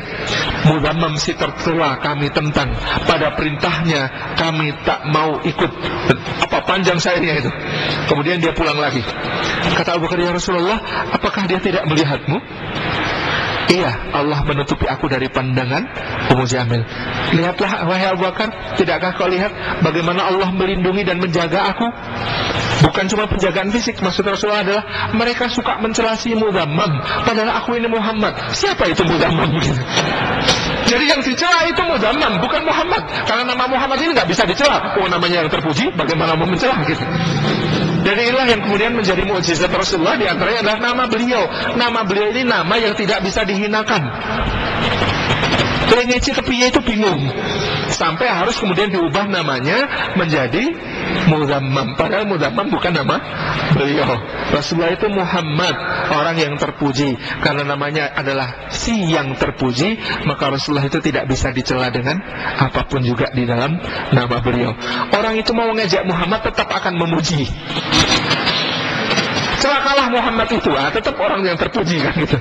Muzammam si tercela kami tentang, pada perintahnya kami tak mau ikut. Apa panjang syairnya itu. Kemudian dia pulang lagi. Kata Abu Bakar, ya Rasulullah, apakah dia tidak melihatmu? Iya, Allah menutupi aku dari pandangan Ummu Jamil. Lihatlah wahai Abu Bakar, tidakkah kau lihat bagaimana Allah melindungi dan menjaga aku? Bukan cuma penjagaan fisik, maksud Rasulullah adalah mereka suka mencela si Muzammam, padahal aku ini Muhammad. Siapa itu Muzammam? Jadi yang dicela itu Muzammam, bukan Muhammad. Karena nama Muhammad ini nggak bisa dicela. Oh, namanya yang terpuji, bagaimana mau mencela gitu. Dan inilah yang kemudian menjadi mukjizat Rasulullah, di antaranya adalah nama beliau. Nama beliau ini nama yang tidak bisa dihinakan. Ngeci tepinya itu bingung, sampai harus kemudian diubah namanya menjadi Muzammam. Padahal Muzammam bukan nama beliau. Rasulullah itu Muhammad, orang yang terpuji. Karena namanya adalah si yang terpuji, maka Rasulullah itu tidak bisa dicela dengan apapun juga di dalam nama beliau. Orang itu mau ngejek Muhammad tetap akan memuji. Celakalah Muhammad itu, tetap orang yang terpuji kan gitu.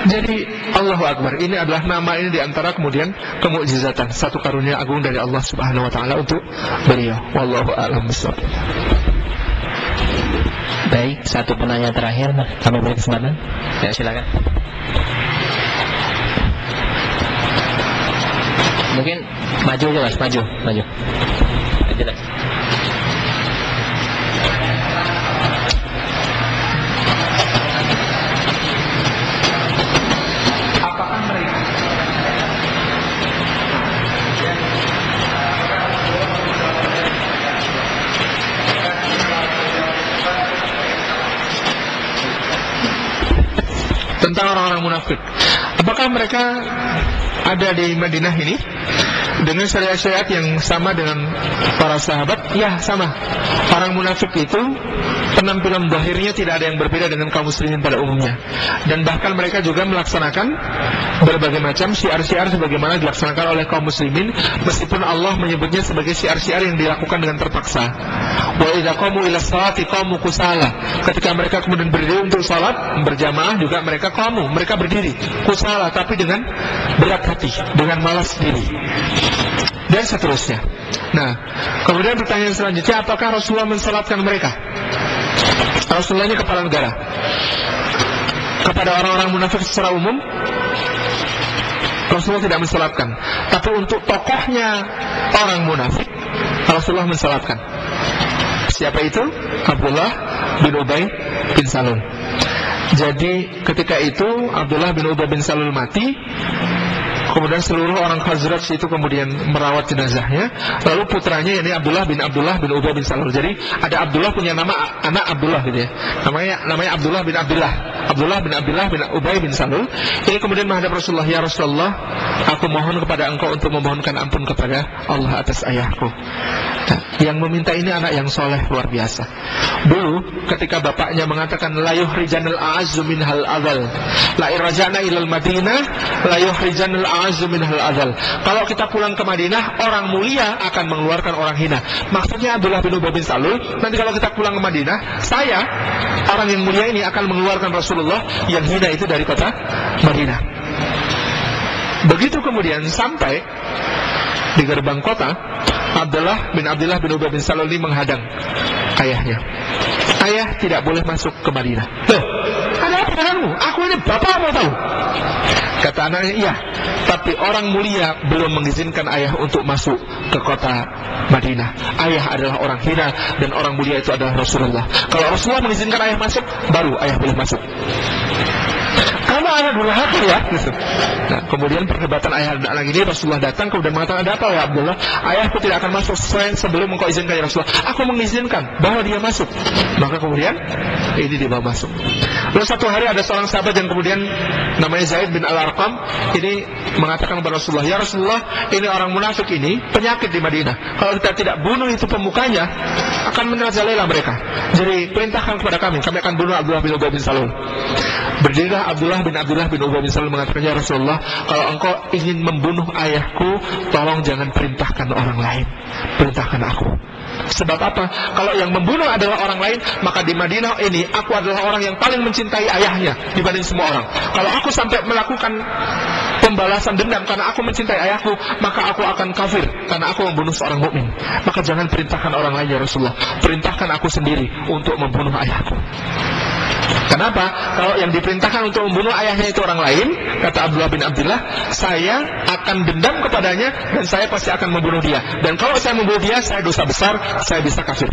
Jadi Allahu Akbar, ini adalah nama ini diantara kemudian kemukjizatan, satu karunia agung dari Allah Subhanahu Wa Taala untuk beliau. Wallahu a'lam bishawab. Baik, satu penanya terakhir, kami beri kesempatan. Ya, silakan. Mungkin maju jelas, maju. Jelas. Tentang orang-orang munafik, apakah mereka ada di Madinah ini dengan syariat-syariat yang sama dengan para sahabat? Ya, sama. Orang munafik itu penampilan zahirnya tidak ada yang berbeda dengan kaum muslimin pada umumnya. Dan bahkan mereka juga melaksanakan berbagai macam syiar-syiar sebagaimana dilaksanakan oleh kaum muslimin, meskipun Allah menyebutnya sebagai syiar-syiar yang dilakukan dengan terpaksa. Wa idza qamu ila sholati qamu kusala. Ketika mereka kemudian berdiri untuk salat berjamaah juga mereka berdiri kusala, tapi dengan berat hati, dengan malas diri, dan seterusnya. Nah, kemudian pertanyaan selanjutnya, apakah Rasulullah mensalatkan mereka? Rasulullah ini kepala negara. Kepada orang-orang munafik secara umum Rasulullah tidak mensalatkan, tapi untuk tokohnya orang munafik Rasulullah mensalatkan. Siapa itu? Abdullah bin Ubay bin Salul. Jadi ketika itu Abdullah bin Ubay bin Salul mati, kemudian seluruh orang Khazraj itu kemudian merawat jenazahnya. Lalu putranya, yakni Abdullah bin Ubay bin Salul. Jadi ada Abdullah punya nama anak Abdullah gitu ya. Namanya Abdullah bin Abdullah. Abdullah bin Ubay bin Salul ini kemudian menghadap Rasulullah, ya Rasulullah, aku mohon kepada engkau untuk memohonkan ampun kepada Allah atas ayahku. Nah, yang meminta ini anak yang soleh luar biasa. Dulu ketika bapaknya mengatakan la yuhrijanal a'azzu minhal adzal, la irja'na ilal Madinah la yuhrijanal a'azzu minhal adzal. Kalau kita pulang ke Madinah, orang mulia akan mengeluarkan orang hina. Maksudnya Abdullah bin Ubay bin Salul, nanti kalau kita pulang ke Madinah, saya orang yang mulia ini akan mengeluarkan Rasulullah yang hina itu dari kota Madinah. Begitu kemudian sampai di gerbang kota, Abdullah bin Ubay bin Salul ini menghadang ayahnya. Ayah tidak boleh masuk ke Madinah. Loh, ada apa denganmu? Aku ini bapak mau tahu. Kata anaknya, iya, tapi orang mulia belum mengizinkan ayah untuk masuk ke kota Madinah. Ayah adalah orang hina dan orang mulia itu adalah Rasulullah. Kalau Rasulullah mengizinkan ayah masuk, baru ayah boleh masuk. Kamu ayah durhaka ya. Nah, kemudian perdebatan ayah dan anak ini, Rasulullah datang kemudian mengatakan, ada apa ya Abdullah? Ayahku tidak akan masuk sebelum engkau izinkan ya Rasulullah. Aku mengizinkan bahwa dia masuk. Maka kemudian ini dibawa masuk. Lalu satu hari ada seorang sahabat yang kemudian namanya Zaid bin Al-Arqam ini mengatakan kepada Rasulullah, ya Rasulullah, ini orang munafik ini penyakit di Madinah. Kalau kita tidak bunuh itu pemukanya, akan menerajalela mereka. Jadi perintahkan kepada kami akan bunuh Abdullah bin Ubay bin Salul. Berdirilah Abdullah bin Ubay bin Salul mengatakan, ya Rasulullah, kalau engkau ingin membunuh ayahku, tolong jangan perintahkan orang lain, perintahkan aku. Sebab apa? Kalau yang membunuh adalah orang lain, maka di Madinah ini aku adalah orang yang paling mencintai ayahnya dibanding semua orang. Kalau aku sampai melakukan pembalasan dendam karena aku mencintai ayahku, maka aku akan kafir karena aku membunuh seorang mukmin. Maka jangan perintahkan orang lain ya Rasulullah, perintahkan aku sendiri untuk membunuh ayahku. Kenapa? Kalau yang diperintahkan untuk membunuh ayahnya itu orang lain, kata Abdullah bin Abdullah, saya akan dendam kepadanya dan saya pasti akan membunuh dia. Dan kalau saya membunuh dia, saya dosa besar, saya bisa kafir.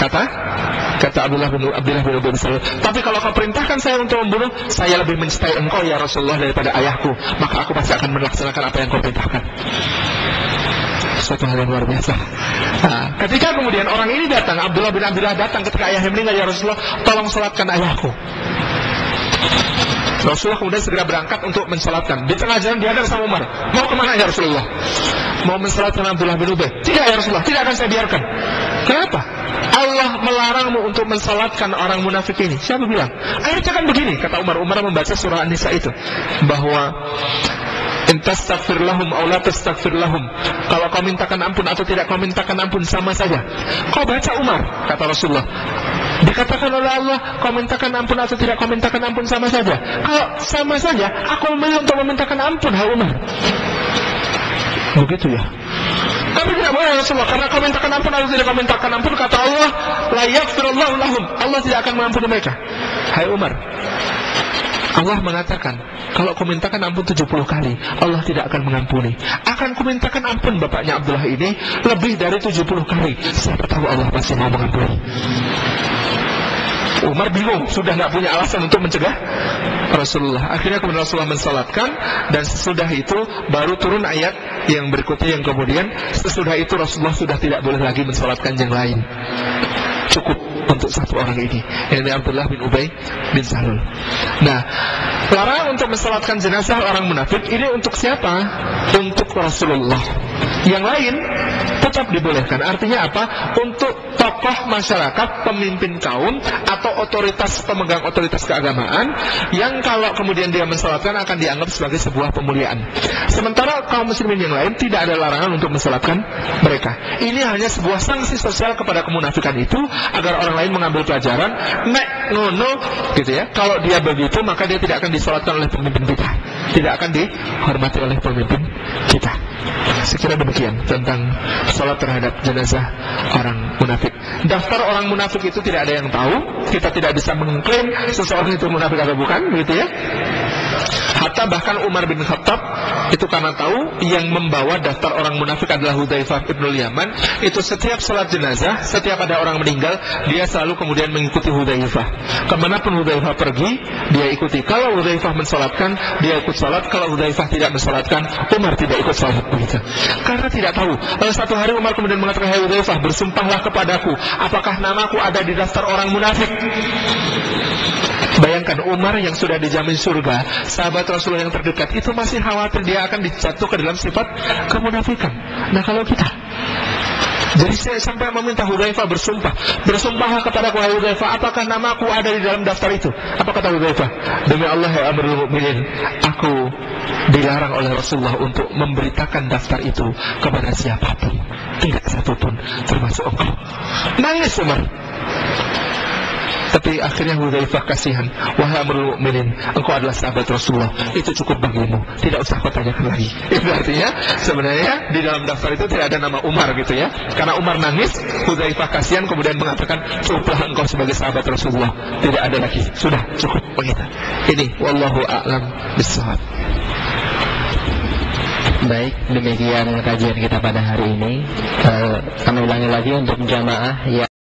Kata Abdullah bin Ubay bin Salul, tapi kalau kau perintahkan saya untuk membunuh, saya lebih mencintai engkau ya Rasulullah daripada ayahku, maka aku pasti akan melaksanakan apa yang kau perintahkan. Suatu hal yang luar biasa. Nah, ketika kemudian orang ini datang, Abdullah bin Abdullah datang ketika ayahnya meninggal, ya Rasulullah, tolong sholatkan ayahku. Rasulullah kemudian segera berangkat untuk mensolatkan. Di tengah jalan dihadang sama Umar. Mau kemana ya Rasulullah? Mau mensolatkan Abdullah bin Ubay? Tidak ya Rasulullah, tidak akan saya biarkan. Kenapa? Allah melarangmu untuk mensolatkan orang munafik ini. Siapa bilang? Ayatnya kan begini, kata Umar. Umar membaca surah An-Nisa itu, bahwa intastaghfir lahum aw la tastaghfir lahum, kalau kau mintakan ampun atau tidak kau mintakan ampun sama saja. Kau baca Umar, kata Rasulullah, dikatakan oleh Allah kau mintakan ampun atau tidak kau mintakan ampun sama saja. Kalau sama saja, aku memilih untuk memintakan ampun, hai Umar. Begitu ya. Tapi tidak boleh Rasulullah, karena kau mintakan ampun atau tidak kau mintakan ampun, kata Allah, la yaghfirullahu lahum, Allah tidak akan mengampuni mereka. Hai Umar, Allah mengatakan, kalau kau mintakan ampun 70 kali, Allah tidak akan mengampuni. Akan ku mintakan ampun bapaknya Abdullah ini lebih dari 70 kali. Siapa tahu Allah masih mau mengampuni. Umar bingung, sudah tidak punya alasan untuk mencegah Rasulullah. Akhirnya kemudian Rasulullah mensalatkan, dan sesudah itu baru turun ayat yang berikutnya, yang kemudian sesudah itu Rasulullah sudah tidak boleh lagi mensalatkan yang lain. Cukup untuk satu orang ini, yakni Abdullah bin Ubay bin Salul. Nah, larangan untuk mensalatkan jenazah orang munafik ini untuk siapa? Untuk Rasulullah. Yang lain tetap dibolehkan. Artinya apa? Untuk tokoh masyarakat, pemimpin kaum, atau otoritas, pemegang otoritas keagamaan, yang kalau kemudian dia mensalatkan akan dianggap sebagai sebuah pemuliaan. Sementara kaum muslimin yang lain tidak ada larangan untuk mensalatkan mereka. Ini hanya sebuah sanksi sosial kepada kemunafikan itu, agar orang lain mengambil pelajaran. Nek ngono gitu ya, kalau dia begitu maka dia tidak akan disalatkan oleh pemimpin kita, tidak akan dihormati oleh pemimpin kita. Sekira demikian tentang salat terhadap jenazah orang munafik. Daftar orang munafik itu tidak ada yang tahu. Kita tidak bisa mengklaim seseorang itu munafik atau bukan, begitu ya. Hatta bahkan Umar bin Khattab itu karena tahu yang membawa daftar orang munafik adalah Hudzaifah ibnul Yaman, itu setiap salat jenazah, setiap ada orang meninggal, dia selalu kemudian mengikuti Hudzaifah. Kemanapun Hudzaifah pergi, dia ikuti. Kalau Hudzaifah mensalatkan, dia ikut sholat, kalau Hudzaifah tidak mensolatkan, Umar tidak ikut sholat begitu. Karena tidak tahu. Lalu satu hari Umar kemudian mengatakan, hai Hudzaifah, bersumpahlah kepadaku, apakah namaku ada di daftar orang munafik? Bayangkan Umar yang sudah dijamin surga, sahabat Rasulullah yang terdekat, itu masih khawatir dia akan dijatuh ke dalam sifat kemunafikan. Nah kalau kita, jadi saya sampai meminta Hudzaifah bersumpah, bersumpahlah kepadaku hai Hudzaifah, apakah namaku ada di dalam daftar itu? Apa kata Hudzaifah? Demi Allah ya Amirul Mukminin, aku dilarang oleh Rasulullah untuk memberitakan daftar itu kepada siapapun, tidak satupun, termasuk engkau. Nangis Umar. Tapi akhirnya Hudzaifah kasihan, wahai Amirul Mukminin, engkau adalah sahabat Rasulullah, itu cukup bagimu, tidak usah kau tanyakan lagi. Itu artinya sebenarnya di dalam daftar itu tidak ada nama Umar gitu ya. Karena Umar nangis, Hudzaifah kasihan, kemudian mengatakan, cukuplah engkau sebagai sahabat Rasulullah, tidak ada lagi, sudah cukup begitu. Ini wallahu a'lam bishawab. Baik, demikian kajian kita pada hari ini. Kami ulangi lagi untuk jamaah yang